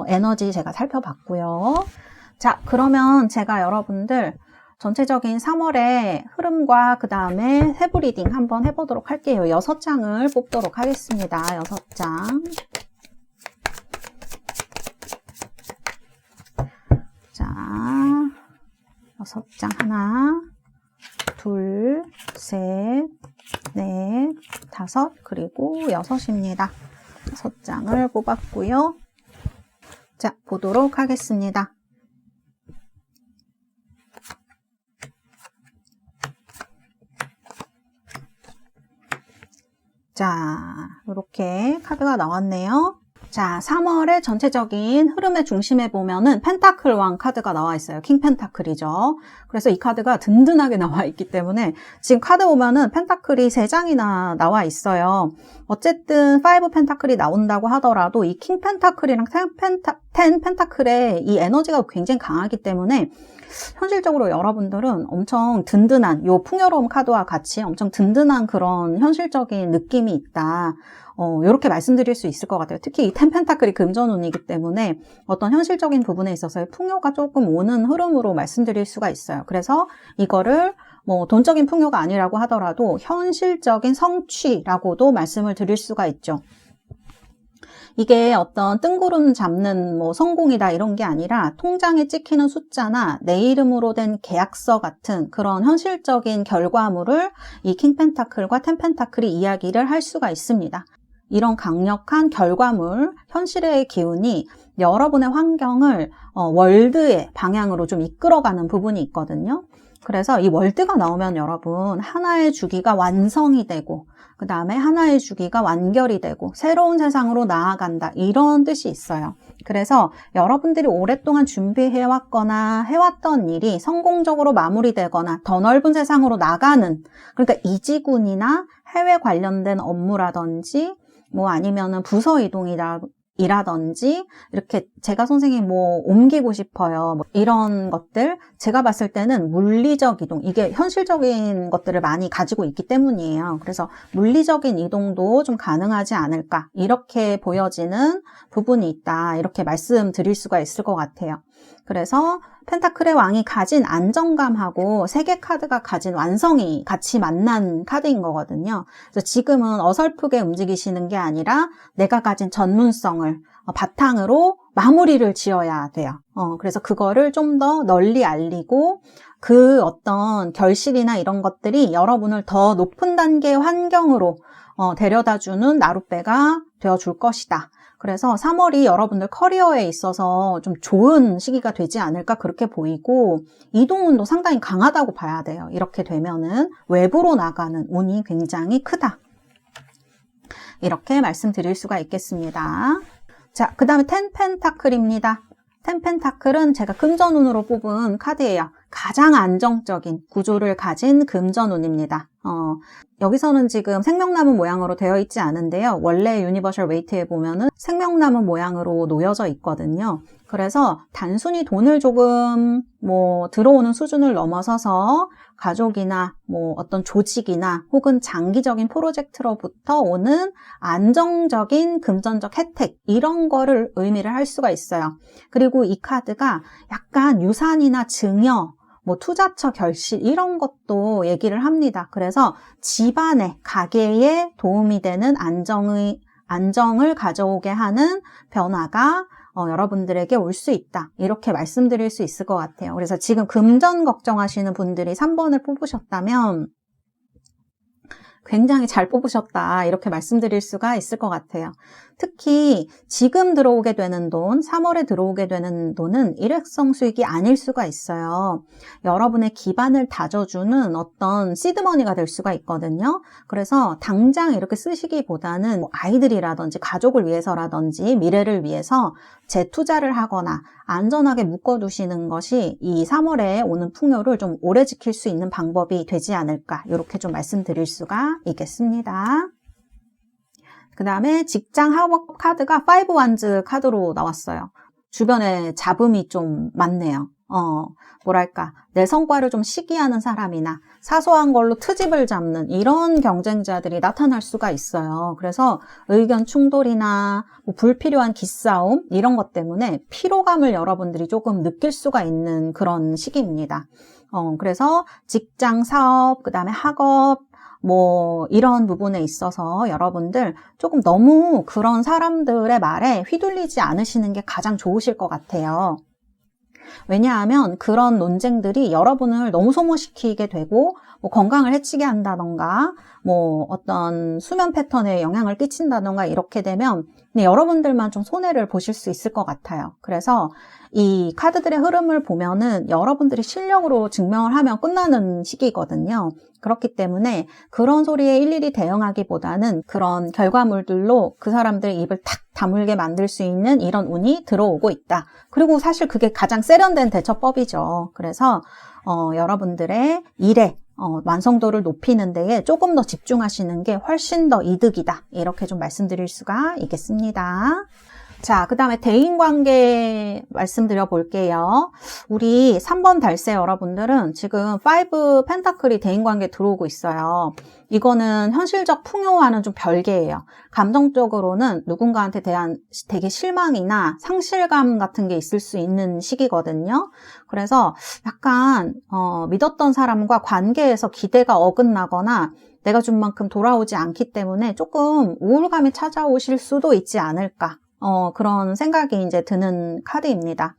에너지 제가 살펴봤고요. 자, 그러면 제가 여러분들 전체적인 3월의 흐름과 그 다음에 세부 리딩 한번 해보도록 할게요. 6장을 뽑도록 하겠습니다. 6장. 자, 6장 하나, 둘, 셋, 넷, 다섯, 그리고 6입니다. 6장을 뽑았고요. 자, 보도록 하겠습니다. 자, 이렇게 카드가 나왔네요. 자, 3월의 전체적인 흐름의 중심에 보면은 펜타클 왕 카드가 나와 있어요. 킹 펜타클이죠. 그래서 이 카드가 든든하게 나와 있기 때문에 지금 카드 보면은 펜타클이 3장이나 나와 있어요. 어쨌든 5 펜타클이 나온다고 하더라도 이 킹 펜타클이랑 10 펜타클의 이 에너지가 굉장히 강하기 때문에 현실적으로 여러분들은 엄청 든든한, 요 풍요로움 카드와 같이 엄청 든든한 그런 현실적인 느낌이 있다. 이렇게 말씀드릴 수 있을 것 같아요. 특히 이 10 펜타클이 금전운이기 때문에 어떤 현실적인 부분에 있어서의 풍요가 조금 오는 흐름으로 말씀드릴 수가 있어요. 그래서 이거를 뭐 돈적인 풍요가 아니라고 하더라도 현실적인 성취라고도 말씀을 드릴 수가 있죠. 이게 어떤 뜬구름 잡는 뭐 성공이다 이런 게 아니라 통장에 찍히는 숫자나 내 이름으로 된 계약서 같은 그런 현실적인 결과물을 이 킹 펜타클과 텐 펜타클이 이야기를 할 수가 있습니다. 이런 강력한 결과물, 현실의 기운이 여러분의 환경을 월드의 방향으로 좀 이끌어가는 부분이 있거든요. 그래서 이 월드가 나오면 여러분 하나의 주기가 완성이 되고 그 다음에 하나의 주기가 완결이 되고 새로운 세상으로 나아간다 이런 뜻이 있어요. 그래서 여러분들이 오랫동안 준비해왔거나 해왔던 일이 성공적으로 마무리되거나 더 넓은 세상으로 나가는, 그러니까 이직운이나 해외 관련된 업무라든지 뭐 아니면은 부서 이라든지 이렇게 제가 선생님 뭐 옮기고 싶어요 뭐 이런 것들, 제가 봤을 때는 물리적 이동, 이게 현실적인 것들을 많이 가지고 있기 때문이에요. 그래서 물리적인 이동도 좀 가능하지 않을까 이렇게 보여지는 부분이 있다 이렇게 말씀드릴 수가 있을 것 같아요. 그래서 펜타클의 왕이 가진 안정감하고 세계 카드가 가진 완성이 같이 만난 카드인 거거든요. 그래서 지금은 어설프게 움직이시는 게 아니라 내가 가진 전문성을 바탕으로 마무리를 지어야 돼요. 그래서 그거를 좀 더 널리 알리고 그 어떤 결실이나 이런 것들이 여러분을 더 높은 단계의 환경으로 데려다주는 나룻배가 되어줄 것이다. 그래서 3월이 여러분들 커리어에 있어서 좀 좋은 시기가 되지 않을까 그렇게 보이고, 이동운도 상당히 강하다고 봐야 돼요. 이렇게 되면은 외부로 나가는 운이 굉장히 크다. 이렇게 말씀드릴 수가 있겠습니다. 자, 그 다음에 텐 펜타클입니다. 텐 펜타클은 제가 금전운으로 뽑은 카드예요. 가장 안정적인 구조를 가진 금전운입니다. 여기서는 지금 생명나무 모양으로 되어 있지 않은데요. 원래 유니버셜 웨이트에 보면은 생명나무 모양으로 놓여져 있거든요. 그래서 단순히 돈을 조금 뭐 들어오는 수준을 넘어서서 가족이나 뭐 어떤 조직이나 혹은 장기적인 프로젝트로부터 오는 안정적인 금전적 혜택, 이런 거를 의미를 할 수가 있어요. 그리고 이 카드가 약간 유산이나 증여, 뭐 투자처 결실 이런 것도 얘기를 합니다. 그래서 집안의 가계에 도움이 되는 안정을 가져오게 하는 변화가 여러분들에게 올 수 있다. 이렇게 말씀드릴 수 있을 것 같아요. 그래서 지금 금전 걱정하시는 분들이 3번을 뽑으셨다면 굉장히 잘 뽑으셨다 이렇게 말씀드릴 수가 있을 것 같아요. 특히 지금 들어오게 되는 돈, 3월에 들어오게 되는 돈은 일회성 수익이 아닐 수가 있어요. 여러분의 기반을 다져주는 어떤 시드머니가 될 수가 있거든요. 그래서 당장 이렇게 쓰시기보다는 아이들이라든지 가족을 위해서라든지 미래를 위해서 재투자를 하거나 안전하게 묶어두시는 것이 이 3월에 오는 풍요를 좀 오래 지킬 수 있는 방법이 되지 않을까, 이렇게 좀 말씀드릴 수가 있겠습니다. 그 다음에 직장 학업 카드가 5 wands 카드로 나왔어요. 주변에 잡음이 좀 많네요. 뭐랄까, 내 성과를 좀 시기하는 사람이나 사소한 걸로 트집을 잡는 이런 경쟁자들이 나타날 수가 있어요. 그래서 의견 충돌이나 뭐 불필요한 기싸움 이런 것 때문에 피로감을 여러분들이 조금 느낄 수가 있는 그런 시기입니다. 그래서 직장, 사업, 그 다음에 학업, 뭐 이런 부분에 있어서 여러분들 조금 너무 그런 사람들의 말에 휘둘리지 않으시는 게 가장 좋으실 것 같아요. 왜냐하면 그런 논쟁들이 여러분을 너무 소모시키게 되고 뭐 건강을 해치게 한다던가 뭐 어떤 수면 패턴에 영향을 끼친다던가 이렇게 되면 여러분들만 좀 손해를 보실 수 있을 것 같아요. 그래서 이 카드들의 흐름을 보면은 여러분들이 실력으로 증명을 하면 끝나는 시기거든요. 그렇기 때문에 그런 소리에 일일이 대응하기보다는 그런 결과물들로 그 사람들의 입을 탁 다물게 만들 수 있는 이런 운이 들어오고 있다. 그리고 사실 그게 가장 세련된 대처법이죠. 그래서 여러분들의 일에 완성도를 높이는 데에 조금 더 집중하시는 게 훨씬 더 이득이다. 이렇게 좀 말씀드릴 수가 있겠습니다. 자, 그 다음에 대인관계 말씀드려 볼게요. 우리 3번 달세 여러분들은 지금 5 펜타클이 대인관계에 들어오고 있어요. 이거는 현실적 풍요와는 좀 별개예요. 감정적으로는 누군가한테 대한 되게 실망이나 상실감 같은 게 있을 수 있는 시기거든요. 그래서 약간 믿었던 사람과 관계에서 기대가 어긋나거나 내가 준 만큼 돌아오지 않기 때문에 조금 우울감이 찾아오실 수도 있지 않을까. 그런 생각이 이제 드는 카드입니다.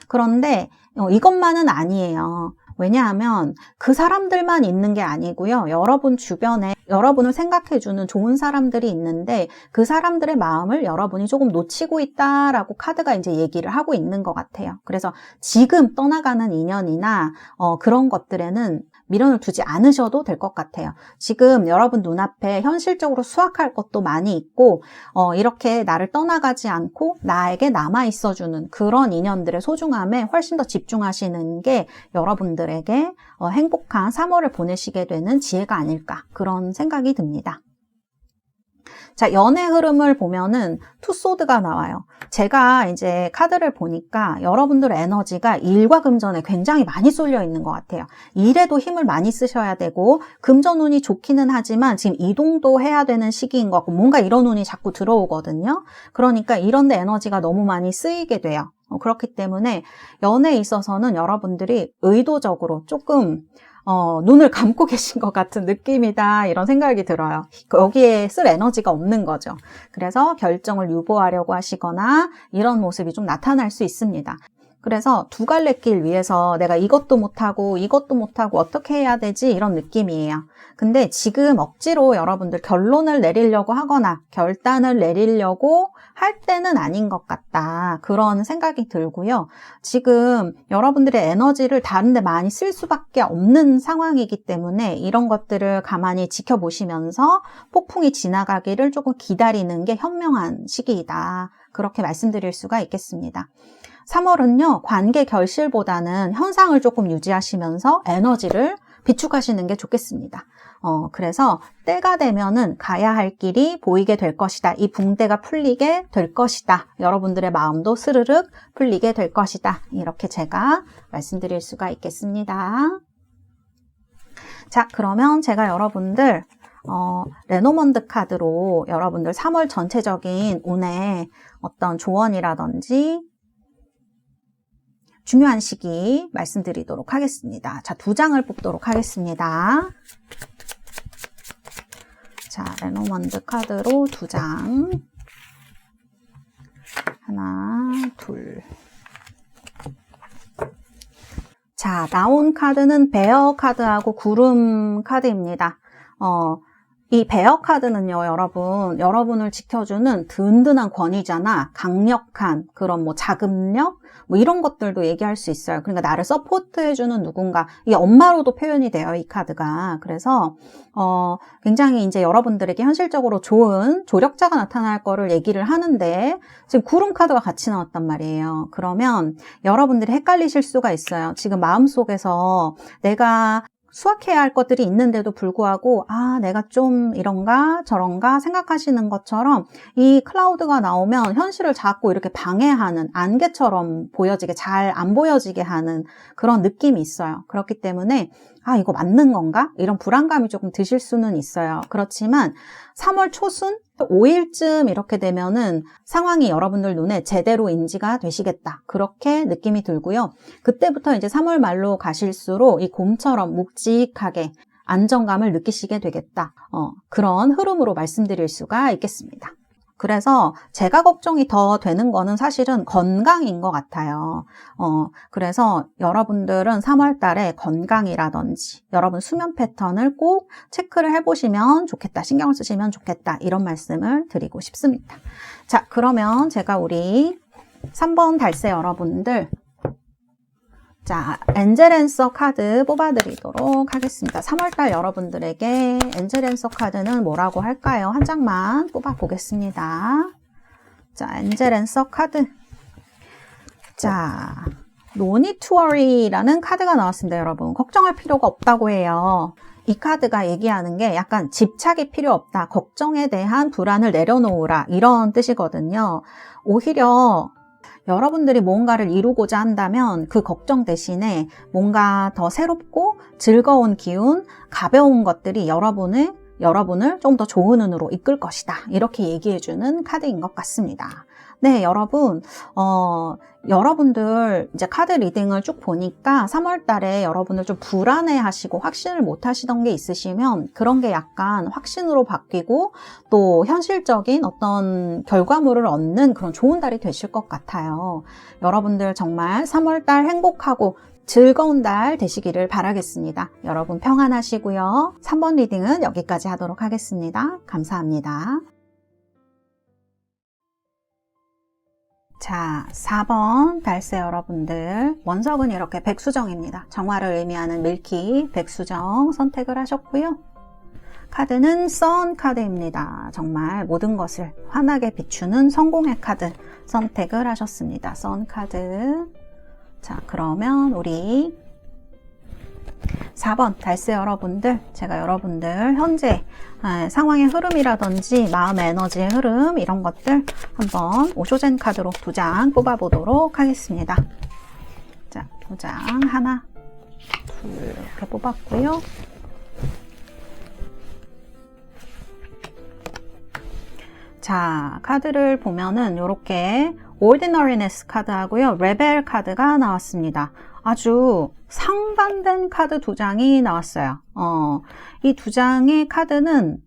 그런데 이것만은 아니에요. 왜냐하면 그 사람들만 있는 게 아니고요. 여러분 주변에 여러분을 생각해주는 좋은 사람들이 있는데 그 사람들의 마음을 여러분이 조금 놓치고 있다라고 카드가 이제 얘기를 하고 있는 것 같아요. 그래서 지금 떠나가는 인연이나 그런 것들에는 미련을 두지 않으셔도 될 것 같아요. 지금 여러분 눈앞에 현실적으로 수확할 것도 많이 있고 이렇게 나를 떠나가지 않고 나에게 남아있어주는 그런 인연들의 소중함에 훨씬 더 집중하시는 게 여러분들에게 행복한 3월을 보내시게 되는 지혜가 아닐까 그런 생각이 듭니다. 자, 연애 흐름을 보면은 투소드가 나와요. 제가 이제 카드를 보니까 여러분들의 에너지가 일과 금전에 굉장히 많이 쏠려 있는 것 같아요. 일에도 힘을 많이 쓰셔야 되고 금전 운이 좋기는 하지만 지금 이동도 해야 되는 시기인 것 같고 뭔가 이런 운이 자꾸 들어오거든요. 그러니까 이런 데 에너지가 너무 많이 쓰이게 돼요. 그렇기 때문에 연애에 있어서는 여러분들이 의도적으로 조금 눈을 감고 계신 것 같은 느낌이다 이런 생각이 들어요. 여기에 쓸 에너지가 없는 거죠. 그래서 결정을 유보하려고 하시거나 이런 모습이 좀 나타날 수 있습니다. 그래서 두 갈래 길 위에서 내가 이것도 못하고 어떻게 해야 되지 이런 느낌이에요. 근데 지금 억지로 여러분들 결론을 내리려고 하거나 결단을 내리려고 할 때는 아닌 것 같다 그런 생각이 들고요. 지금 여러분들의 에너지를 다른 데 많이 쓸 수밖에 없는 상황이기 때문에 이런 것들을 가만히 지켜보시면서 폭풍이 지나가기를 조금 기다리는 게 현명한 시기이다 그렇게 말씀드릴 수가 있겠습니다. 3월은요, 관계 결실보다는 현상을 조금 유지하시면서 에너지를 비축하시는 게 좋겠습니다. 그래서 때가 되면은 가야 할 길이 보이게 될 것이다. 이 붕대가 풀리게 될 것이다. 여러분들의 마음도 스르륵 풀리게 될 것이다. 이렇게 제가 말씀드릴 수가 있겠습니다. 자, 그러면 제가 여러분들 레노먼드 카드로 여러분들 3월 전체적인 운의 어떤 조언이라든지 중요한 시기 말씀드리도록 하겠습니다. 자, 2장을 뽑도록 하겠습니다. 자, 레노먼드 카드로 2장. 하나, 둘. 자, 나온 카드는 베어 카드하고 구름 카드입니다. 이 베어 카드는요, 여러분을 지켜주는 든든한 권위자나 강력한 그런 자금력, 이런 것들도 얘기할 수 있어요. 그러니까 나를 서포트해주는 누군가, 이 엄마로도 표현이 돼요, 이 카드가. 그래서, 굉장히 이제 여러분들에게 현실적으로 좋은 조력자가 나타날 거를 얘기를 하는데, 지금 구름 카드가 같이 나왔단 말이에요. 그러면 여러분들이 헷갈리실 수가 있어요. 지금 마음속에서 내가 수확해야 할 것들이 있는데도 불구하고 내가 좀 이런가 저런가 생각하시는 것처럼 이 클라우드가 나오면 현실을 자꾸 이렇게 방해하는 안개처럼 보여지게 잘 안 보여지게 하는 그런 느낌이 있어요. 그렇기 때문에 이거 맞는 건가? 이런 불안감이 조금 드실 수는 있어요. 그렇지만 3월 초순 5일쯤 이렇게 되면은 상황이 여러분들 눈에 제대로 인지가 되시겠다. 그렇게 느낌이 들고요. 그때부터 이제 3월 말로 가실수록 이 곰처럼 묵직하게 안정감을 느끼시게 되겠다. 그런 흐름으로 말씀드릴 수가 있겠습니다. 그래서 제가 걱정이 더 되는 거는 사실은 건강인 것 같아요. 그래서 여러분들은 3월 달에 건강이라든지 여러분 수면 패턴을 꼭 체크를 해보시면 좋겠다. 신경을 쓰시면 좋겠다. 이런 말씀을 드리고 싶습니다. 자, 그러면 제가 우리 3번 달세 여러분들 자, 엔젤앤서 카드 뽑아드리도록 하겠습니다. 3월달 여러분들에게 엔젤앤서 카드는 뭐라고 할까요? 한 장만 뽑아보겠습니다. 자, 엔젤앤서 카드. 자, No need to worry라는 카드가 나왔습니다, 여러분. 걱정할 필요가 없다고 해요. 이 카드가 얘기하는 게 약간 집착이 필요 없다. 걱정에 대한 불안을 내려놓으라. 이런 뜻이거든요. 오히려 여러분들이 뭔가를 이루고자 한다면 그 걱정 대신에 뭔가 더 새롭고 즐거운 기운, 가벼운 것들이 여러분을 좀 더 좋은 운으로 이끌 것이다. 이렇게 얘기해주는 카드인 것 같습니다. 네, 여러분, 여러분들 이제 카드 리딩을 쭉 보니까 3월 달에 여러분들 좀 불안해 하시고 확신을 못 하시던 게 있으시면 그런 게 약간 확신으로 바뀌고 또 현실적인 어떤 결과물을 얻는 그런 좋은 달이 되실 것 같아요. 여러분들 정말 3월 달 행복하고 즐거운 달 되시기를 바라겠습니다. 여러분 평안하시고요. 3번 리딩은 여기까지 하도록 하겠습니다. 감사합니다. 자, 4번 달세 여러분들, 원석은 이렇게 백수정입니다. 정화를 의미하는 밀키 백수정 선택을 하셨고요. 카드는 선 카드입니다. 정말 모든 것을 환하게 비추는 성공의 카드 선택을 하셨습니다. 선 카드. 자, 그러면 우리 4번 달세 여러분들, 제가 여러분들 현재 상황의 흐름이라든지 마음의 에너지의 흐름 이런 것들 한번 오쇼젠 카드로 2장 뽑아보도록 하겠습니다. 자, 2장 하나, 둘 이렇게 뽑았고요. 자, 카드를 보면은 이렇게 Ordinariness 카드하고요. Rebel 카드가 나왔습니다. 아주 상반된 카드 2장이 나왔어요. 이 2장의 카드는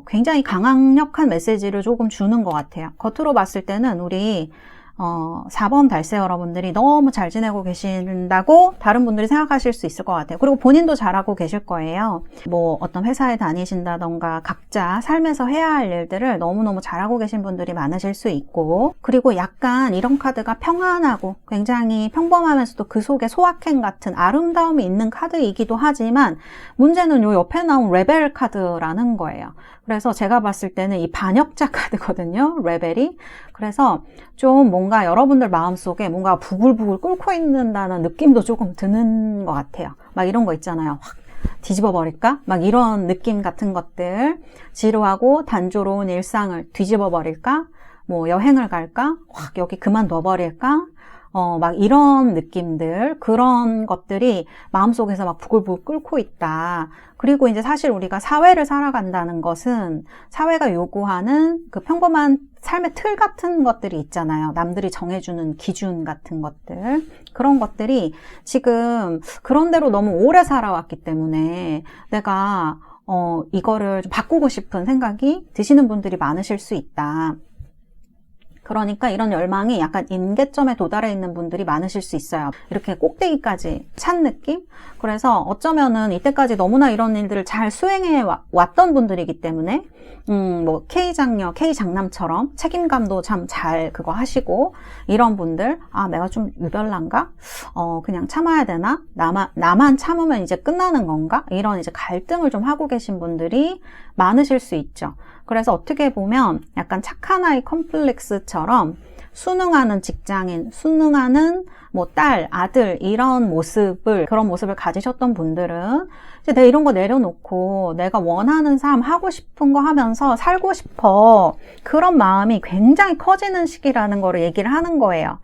굉장히 강력한 메시지를 조금 주는 것 같아요. 겉으로 봤을 때는 우리 4번 달세 여러분들이 너무 잘 지내고 계신다고 다른 분들이 생각하실 수 있을 것 같아요. 그리고 본인도 잘하고 계실 거예요. 뭐 어떤 회사에 다니신다던가 각자 삶에서 해야 할 일들을 너무너무 잘하고 계신 분들이 많으실 수 있고, 그리고 약간 이런 카드가 평안하고 굉장히 평범하면서도 그 속에 소확행 같은 아름다움이 있는 카드이기도 하지만 문제는 요 옆에 나온 레벨 카드라는 거예요. 그래서 제가 봤을 때는 이 반역자 카드거든요. 레벨이. 그래서 좀 뭔가 여러분들 마음속에 뭔가 부글부글 끓고 있는다는 느낌도 조금 드는 것 같아요. 막 이런 거 있잖아요. 확 뒤집어 버릴까? 막 이런 느낌 같은 것들. 지루하고 단조로운 일상을 뒤집어 버릴까? 뭐 여행을 갈까? 확 여기 그만둬 버릴까? 막 이런 느낌들, 그런 것들이 마음속에서 막 부글부글 끓고 있다. 그리고 이제 사실 우리가 사회를 살아간다는 것은 사회가 요구하는 그 평범한 삶의 틀 같은 것들이 있잖아요. 남들이 정해주는 기준 같은 것들. 그런 것들이 지금 그런 대로 너무 오래 살아왔기 때문에 내가 이거를 좀 바꾸고 싶은 생각이 드시는 분들이 많으실 수 있다. 그러니까 이런 열망이 약간 임계점에 도달해 있는 분들이 많으실 수 있어요. 이렇게 꼭대기까지 찬 느낌? 그래서 어쩌면은 이때까지 너무나 이런 일들을 잘 수행해 왔던 분들이기 때문에 뭐 K장녀, K장남처럼 책임감도 참 잘 그거 하시고, 이런 분들, 아 내가 좀 유별난가? 그냥 참아야 되나? 나만 참으면 이제 끝나는 건가? 이런 이제 갈등을 좀 하고 계신 분들이 많으실 수 있죠. 그래서 어떻게 보면 약간 착한 아이 컴플렉스처럼 순응하는 직장인, 순응하는 뭐 딸, 아들 이런 모습을, 그런 모습을 가지셨던 분들은 이제 내가 이런 거 내려놓고 내가 원하는 삶, 하고 싶은 거 하면서 살고 싶어. 그런 마음이 굉장히 커지는 시기라는 거를 얘기를 하는 거예요.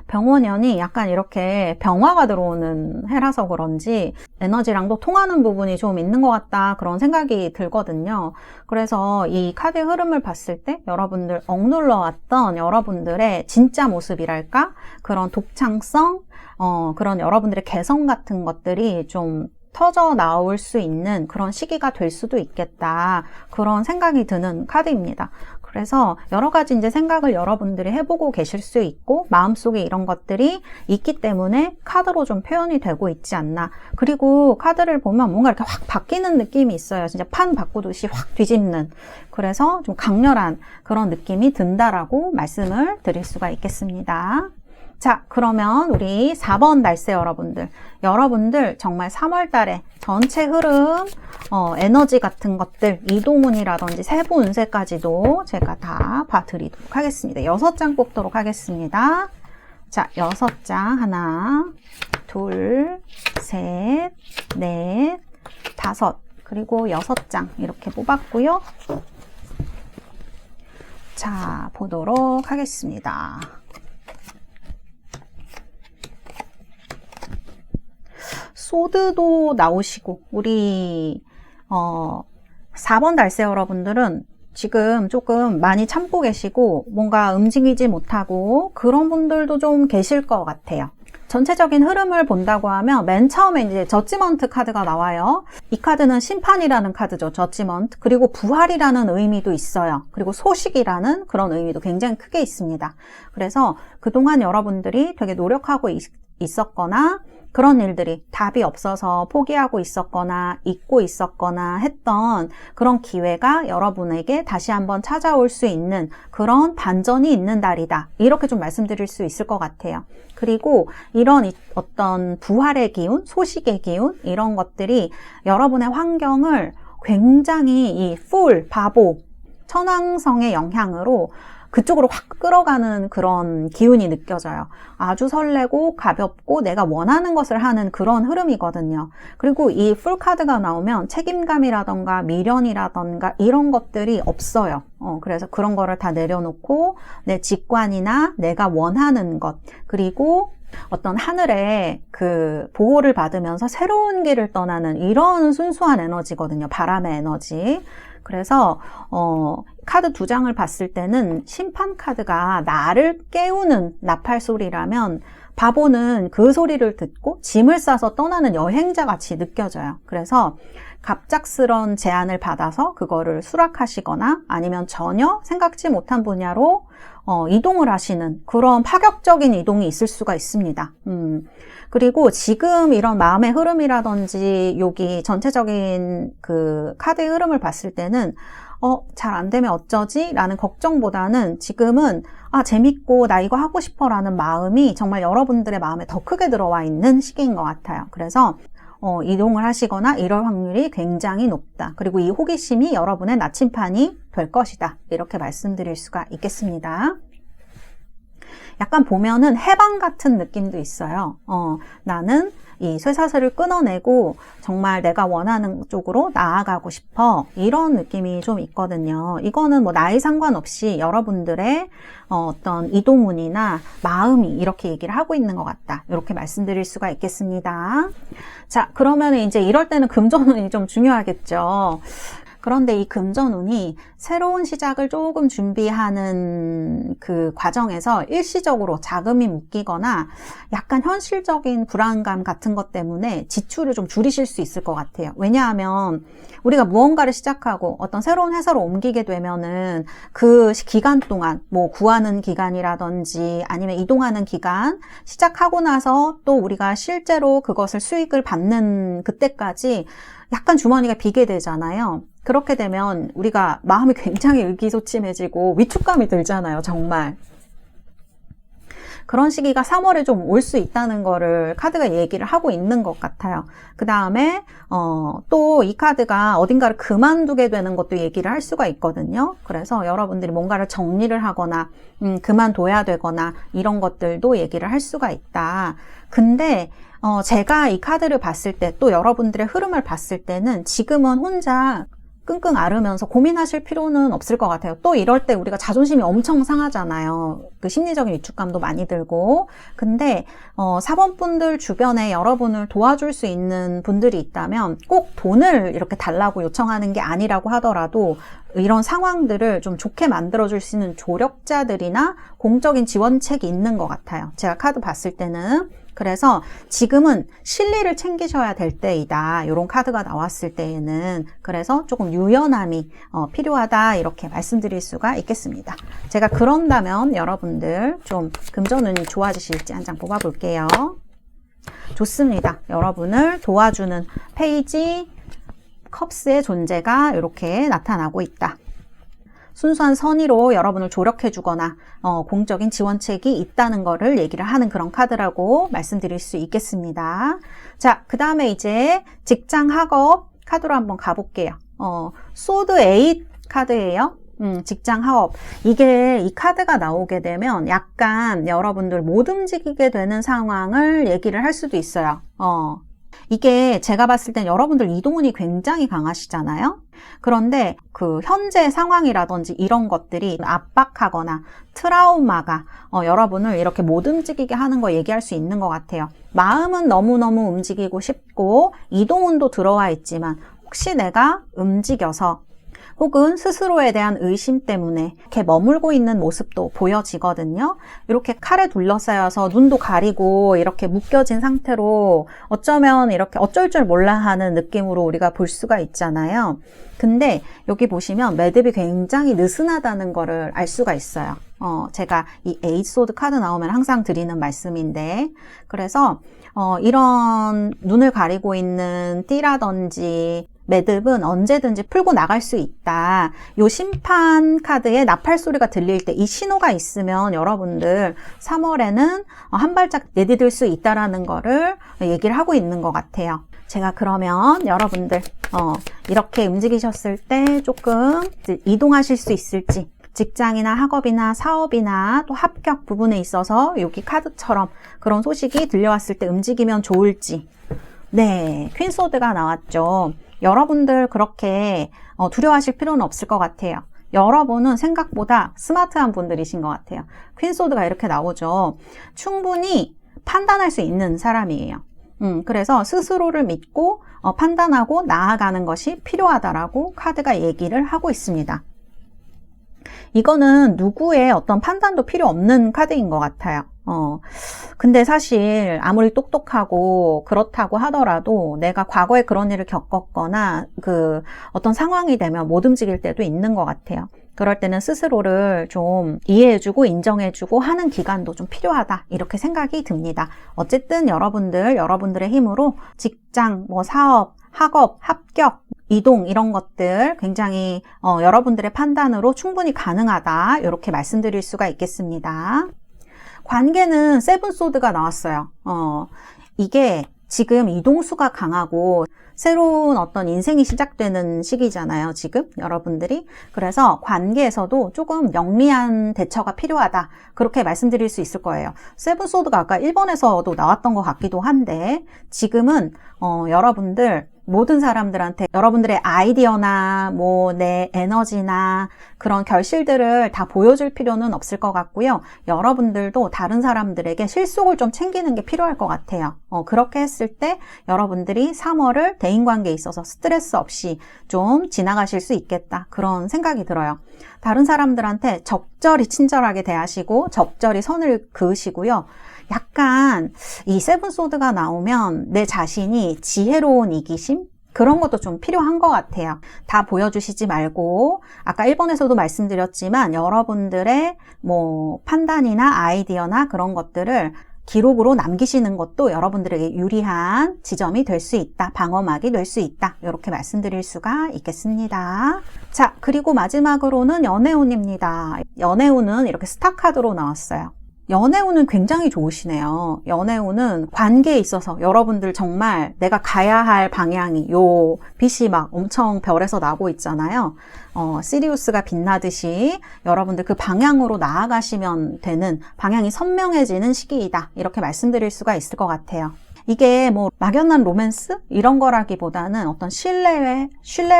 병원연이 약간 이렇게 병화가 들어오는 해라서 그런지 에너지랑도 통하는 부분이 좀 있는 것 같다, 그런 생각이 들거든요. 그래서 이 카드의 흐름을 봤을 때 여러분들 억눌러 왔던 여러분들의 진짜 모습이랄까? 그런 독창성, 그런 여러분들의 개성 같은 것들이 좀 터져 나올 수 있는 그런 시기가 될 수도 있겠다, 그런 생각이 드는 카드입니다. 그래서 여러 가지 이제 생각을 여러분들이 해보고 계실 수 있고, 마음속에 이런 것들이 있기 때문에 카드로 좀 표현이 되고 있지 않나. 그리고 카드를 보면 뭔가 이렇게 확 바뀌는 느낌이 있어요. 진짜 판 바꾸듯이 확 뒤집는. 그래서 좀 강렬한 그런 느낌이 든다라고 말씀을 드릴 수가 있겠습니다. 자, 그러면 우리 4번 달세 여러분들 정말 3월 달에 전체 흐름, 에너지 같은 것들, 이동운이라든지 세부 운세까지도 제가 다 봐드리도록 하겠습니다. 6장 뽑도록 하겠습니다. 자, 6장 하나, 둘, 셋, 넷, 다섯, 그리고 6장 이렇게 뽑았고요. 자, 보도록 하겠습니다. 소드도 나오시고, 우리 4번 달세 여러분들은 지금 조금 많이 참고 계시고 뭔가 움직이지 못하고 그런 분들도 좀 계실 것 같아요. 전체적인 흐름을 본다고 하면 맨 처음에 이제 저지먼트 카드가 나와요. 이 카드는 심판이라는 카드죠. 저지먼트. 그리고 부활이라는 의미도 있어요. 그리고 소식이라는 그런 의미도 굉장히 크게 있습니다. 그래서 그동안 여러분들이 되게 노력하고 있었거나 그런 일들이 답이 없어서 포기하고 있었거나 잊고 있었거나 했던 그런 기회가 여러분에게 다시 한번 찾아올 수 있는 그런 반전이 있는 달이다. 이렇게 좀 말씀드릴 수 있을 것 같아요. 그리고 이런 어떤 부활의 기운, 소식의 기운 이런 것들이 여러분의 환경을 굉장히 이 바보, 천왕성의 영향으로 그쪽으로 확 끌어가는 그런 기운이 느껴져요. 아주 설레고 가볍고 내가 원하는 것을 하는 그런 흐름이거든요. 그리고 이 풀 카드가 나오면 책임감이라던가 미련이라던가 이런 것들이 없어요. 그래서 그런 거를 다 내려놓고 내 직관이나 내가 원하는 것 그리고 어떤 하늘의 그 보호를 받으면서 새로운 길을 떠나는 이런 순수한 에너지거든요. 바람의 에너지. 그래서 카드 두 장을 봤을 때는 심판 카드가 나를 깨우는 나팔 소리라면 바보는 그 소리를 듣고 짐을 싸서 떠나는 여행자 같이 느껴져요. 그래서 갑작스런 제안을 받아서 그거를 수락하시거나 아니면 전혀 생각지 못한 분야로 이동을 하시는 그런 파격적인 이동이 있을 수가 있습니다. 그리고 지금 이런 마음의 흐름이라든지 여기 전체적인 그 카드의 흐름을 봤을 때는 잘 안 되면 어쩌지? 라는 걱정보다는 지금은 재밌고 나 이거 하고 싶어 라는 마음이 정말 여러분들의 마음에 더 크게 들어와 있는 시기인 것 같아요. 그래서 이동을 하시거나 이럴 확률이 굉장히 높다. 그리고 이 호기심이 여러분의 나침판이 될 것이다. 이렇게 말씀드릴 수가 있겠습니다. 약간 보면은 해방 같은 느낌도 있어요. 나는 이 쇠사슬을 끊어내고 정말 내가 원하는 쪽으로 나아가고 싶어. 이런 느낌이 좀 있거든요. 이거는 뭐 나이 상관없이 여러분들의 어떤 이동운이나 마음이 이렇게 얘기를 하고 있는 것 같다. 이렇게 말씀드릴 수가 있겠습니다. 자, 그러면 이제 이럴 때는 금전운이 좀 중요하겠죠. 그런데 이 금전운이 새로운 시작을 조금 준비하는 그 과정에서 일시적으로 자금이 묶이거나 약간 현실적인 불안감 같은 것 때문에 지출을 좀 줄이실 수 있을 것 같아요. 왜냐하면 우리가 무언가를 시작하고 어떤 새로운 회사로 옮기게 되면은 그 기간 동안 뭐 구하는 기간이라든지 아니면 이동하는 기간 시작하고 나서 또 우리가 실제로 그것을 수익을 받는 그때까지 약간 주머니가 비게 되잖아요. 그렇게 되면 우리가 마음이 굉장히 의기소침해지고 위축감이 들잖아요, 정말. 그런 시기가 3월에 좀 올 수 있다는 거를 카드가 얘기를 하고 있는 것 같아요. 그 다음에 또 이 카드가 어딘가를 그만두게 되는 것도 얘기를 할 수가 있거든요. 그래서 여러분들이 뭔가를 정리를 하거나 그만둬야 되거나 이런 것들도 얘기를 할 수가 있다. 근데 제가 이 카드를 봤을 때 또 여러분들의 흐름을 봤을 때는 지금은 혼자 끙끙 앓으면서 고민하실 필요는 없을 것 같아요. 또 이럴 때 우리가 자존심이 엄청 상하잖아요. 그 심리적인 위축감도 많이 들고. 근데 4번 분들 주변에 여러분을 도와줄 수 있는 분들이 있다면 꼭 돈을 이렇게 달라고 요청하는 게 아니라고 하더라도 이런 상황들을 좀 좋게 만들어줄 수 있는 조력자들이나 공적인 지원책이 있는 것 같아요. 제가 카드 봤을 때는. 그래서 지금은 실리를 챙기셔야 될 때이다. 이런 카드가 나왔을 때에는. 그래서 조금 유연함이 필요하다. 이렇게 말씀드릴 수가 있겠습니다. 제가 그런다면 여러분들 좀 금전운이 좋아지실지 한 장 뽑아볼게요. 좋습니다. 여러분을 도와주는 페이지 컵스의 존재가 이렇게 나타나고 있다. 순수한 선의로 여러분을 조력해주거나 공적인 지원책이 있다는 거를 얘기를 하는 그런 카드라고 말씀드릴 수 있겠습니다. 자, 그 다음에 이제 직장 학업 카드로 한번 가볼게요. 소드 8 카드예요. 직장 학업. 이게 이 카드가 나오게 되면 약간 여러분들 못 움직이게 되는 상황을 얘기를 할 수도 있어요. 이게 제가 봤을 땐 여러분들 이동운이 굉장히 강하시잖아요. 그런데 그 현재 상황이라든지 이런 것들이 압박하거나 트라우마가 여러분을 이렇게 못 움직이게 하는 거 얘기할 수 있는 것 같아요. 마음은 너무너무 움직이고 싶고 이동운도 들어와 있지만 혹시 내가 움직여서 혹은 스스로에 대한 의심 때문에 이렇게 머물고 있는 모습도 보여지거든요. 이렇게 칼에 둘러싸여서 눈도 가리고 이렇게 묶여진 상태로 어쩌면 이렇게 어쩔 줄 몰라 하는 느낌으로 우리가 볼 수가 있잖아요. 근데 여기 보시면 매듭이 굉장히 느슨하다는 거를 알 수가 있어요. 제가 이 에이스 소드 카드 나오면 항상 드리는 말씀인데, 그래서 이런 눈을 가리고 있는 띠라든지 매듭은 언제든지 풀고 나갈 수 있다. 요 심판 카드에 나팔 소리가 들릴 때 이 신호가 있으면 여러분들 3월에는 한 발짝 내디딜 수 있다라는 거를 얘기를 하고 있는 것 같아요. 제가 그러면 여러분들 이렇게 움직이셨을 때 조금 이동하실 수 있을지, 직장이나 학업이나 사업이나 또 합격 부분에 있어서 여기 카드처럼 그런 소식이 들려왔을 때 움직이면 좋을지. 네, 퀸소드가 나왔죠. 여러분들 그렇게 두려워하실 필요는 없을 것 같아요. 여러분은 생각보다 스마트한 분들이신 것 같아요. 퀸소드가 이렇게 나오죠. 충분히 판단할 수 있는 사람이에요. 그래서 스스로를 믿고 판단하고 나아가는 것이 필요하다라고 카드가 얘기를 하고 있습니다. 이거는 누구의 어떤 판단도 필요 없는 카드인 것 같아요. 근데 사실 아무리 똑똑하고 그렇다고 하더라도 내가 과거에 그런 일을 겪었거나 어떤 상황이 되면 못 움직일 때도 있는 것 같아요. 그럴 때는 스스로를 좀 이해해주고 인정해주고 하는 기간도 좀 필요하다, 이렇게 생각이 듭니다. 어쨌든 여러분들의 힘으로 직장, 사업, 학업, 합격, 이동 이런 것들 굉장히 여러분들의 판단으로 충분히 가능하다, 이렇게 말씀드릴 수가 있겠습니다. 관계는 세븐소드가 나왔어요. 이게 지금 이동수가 강하고 새로운 어떤 인생이 시작되는 시기잖아요, 지금 여러분들이. 그래서 관계에서도 조금 영리한 대처가 필요하다, 그렇게 말씀드릴 수 있을 거예요. 세븐소드가 아까 1번에서도 나왔던 것 같기도 한데, 지금은 여러분들 모든 사람들한테 여러분들의 아이디어나 내 에너지나 그런 결실들을 다 보여줄 필요는 없을 것 같고요. 여러분들도 다른 사람들에게 실속을 좀 챙기는 게 필요할 것 같아요. 그렇게 했을 때 여러분들이 3월을 대인관계에 있어서 스트레스 없이 좀 지나가실 수 있겠다, 그런 생각이 들어요. 다른 사람들한테 적절히 친절하게 대하시고 적절히 선을 그으시고요. 약간 이 세븐소드가 나오면 내 자신이 지혜로운 이기심? 그런 것도 좀 필요한 것 같아요. 다 보여주시지 말고, 아까 1번에서도 말씀드렸지만 여러분들의 판단이나 아이디어나 그런 것들을 기록으로 남기시는 것도 여러분들에게 유리한 지점이 될 수 있다, 방어막이 될 수 있다, 이렇게 말씀드릴 수가 있겠습니다. 자, 그리고 마지막으로는 연애운입니다. 연애운은 이렇게 스타카드로 나왔어요. 연애운은 굉장히 좋으시네요. 연애운은 관계에 있어서 여러분들 정말 내가 가야 할 방향이 빛이 막 엄청 별에서 나고 있잖아요. 시리우스가 빛나듯이 여러분들 그 방향으로 나아가시면 되는, 방향이 선명해지는 시기이다, 이렇게 말씀드릴 수가 있을 것 같아요. 이게 막연한 로맨스? 이런 거라기보다는 어떤 신뢰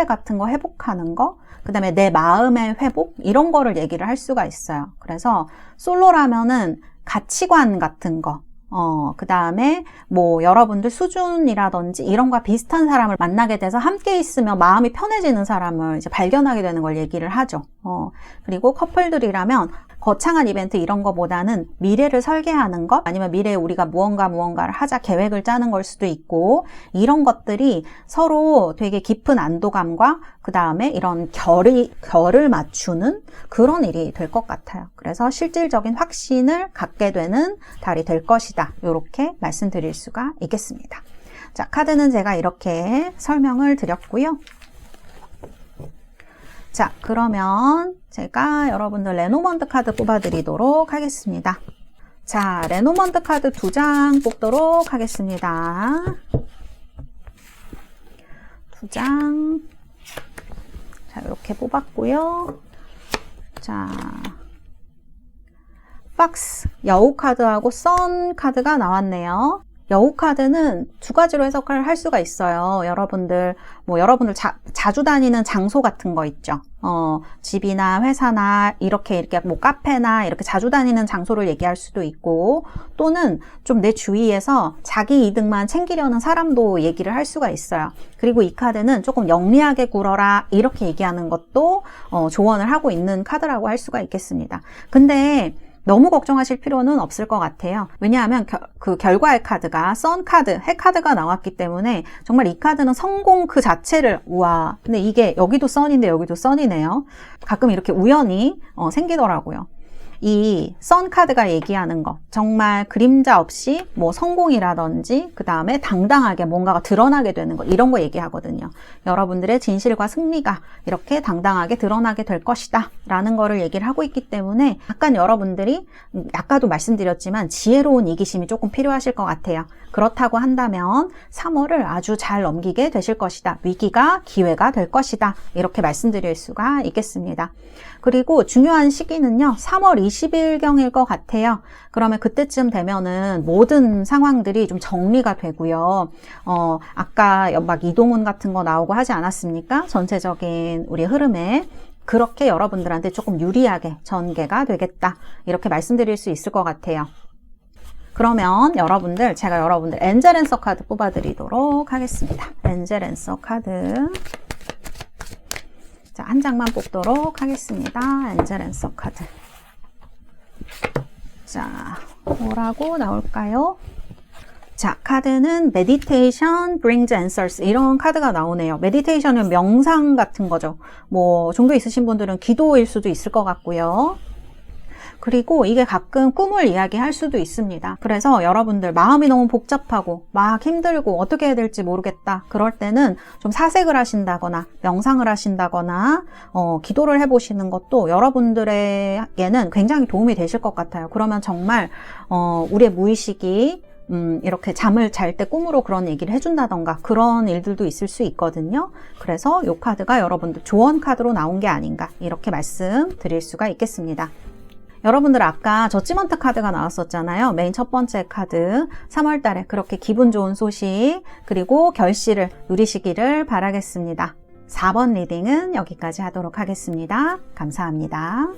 같은 거 회복하는 거, 그 다음에 내 마음의 회복, 이런 거를 얘기를 할 수가 있어요. 그래서 솔로라면은 가치관 같은 거, 그 다음에 여러분들 수준이라든지 이런 거와 비슷한 사람을 만나게 돼서 함께 있으면 마음이 편해지는 사람을 이제 발견하게 되는 걸 얘기를 하죠. 그리고 커플들이라면 거창한 이벤트 이런 거보다는 미래를 설계하는 것, 아니면 미래에 우리가 무언가를 하자 계획을 짜는 걸 수도 있고, 이런 것들이 서로 되게 깊은 안도감과 그 다음에 이런 결을 맞추는 그런 일이 될 것 같아요. 그래서 실질적인 확신을 갖게 되는 달이 될 것이다, 이렇게 말씀드릴 수가 있겠습니다. 자, 카드는 제가 이렇게 설명을 드렸고요. 자, 그러면 제가 여러분들 레노먼드 카드 뽑아드리도록 하겠습니다. 자, 레노먼드 카드 2장 뽑도록 하겠습니다. 2장. 자, 이렇게 뽑았고요. 자, 박스, 여우 카드하고 선 카드가 나왔네요. 여우 카드는 두 가지로 해석을 할 수가 있어요. 여러분들 자주 다니는 장소 같은 거 있죠. 집이나 회사나 이렇게 뭐 카페나 이렇게 자주 다니는 장소를 얘기할 수도 있고, 또는 좀 내 주위에서 자기 이득만 챙기려는 사람도 얘기를 할 수가 있어요. 그리고 이 카드는 조금 영리하게 굴어라 이렇게 얘기하는 것도 조언을 하고 있는 카드라고 할 수가 있겠습니다. 근데 너무 걱정하실 필요는 없을 것 같아요. 왜냐하면 그 결과의 카드가 선 카드, 해 카드가 나왔기 때문에 정말 이 카드는 성공 그 자체를, 우와, 근데 이게 여기도 선인데 여기도 선이네요. 가끔 이렇게 우연히 생기더라고요. 이 선 카드가 얘기하는 것, 정말 그림자 없이 뭐 성공이라든지 그 다음에 당당하게 뭔가가 드러나게 되는 것, 이런 거 얘기하거든요. 여러분들의 진실과 승리가 이렇게 당당하게 드러나게 될 것이다 라는 거를 얘기를 하고 있기 때문에, 약간 여러분들이 아까도 말씀드렸지만 지혜로운 이기심이 조금 필요하실 것 같아요. 그렇다고 한다면 3월을 아주 잘 넘기게 되실 것이다. 위기가 기회가 될 것이다. 이렇게 말씀드릴 수가 있겠습니다. 그리고 중요한 시기는요, 3월 20일경일 것 같아요. 그러면 그때쯤 되면은 모든 상황들이 좀 정리가 되고요. 아까 막 이동운 같은 거 나오고 하지 않았습니까? 전체적인 우리 흐름에. 그렇게 여러분들한테 조금 유리하게 전개가 되겠다. 이렇게 말씀드릴 수 있을 것 같아요. 그러면 제가 여러분들 엔젤 앤서 카드 뽑아드리도록 하겠습니다. 엔젤 앤서 카드. 자, 한 장만 뽑도록 하겠습니다. 엔젤 앤서 카드. 자, 뭐라고 나올까요? 자, 카드는 Meditation brings answers, 이런 카드가 나오네요. 메디테이션은 명상 같은 거죠. 뭐 종교 있으신 분들은 기도일 수도 있을 것 같고요. 그리고 이게 가끔 꿈을 이야기할 수도 있습니다. 그래서 여러분들 마음이 너무 복잡하고 막 힘들고 어떻게 해야 될지 모르겠다. 그럴 때는 좀 사색을 하신다거나 명상을 하신다거나 기도를 해보시는 것도 여러분들에게는 굉장히 도움이 되실 것 같아요. 그러면 정말 우리의 무의식이 이렇게 잠을 잘 때 꿈으로 그런 얘기를 해준다던가 그런 일들도 있을 수 있거든요. 그래서 이 카드가 여러분들 조언 카드로 나온 게 아닌가, 이렇게 말씀드릴 수가 있겠습니다. 여러분들 아까 저지먼트 카드가 나왔었잖아요. 메인 첫 번째 카드. 3월 달에 그렇게 기분 좋은 소식 그리고 결실을 누리시기를 바라겠습니다. 4번 리딩은 여기까지 하도록 하겠습니다. 감사합니다.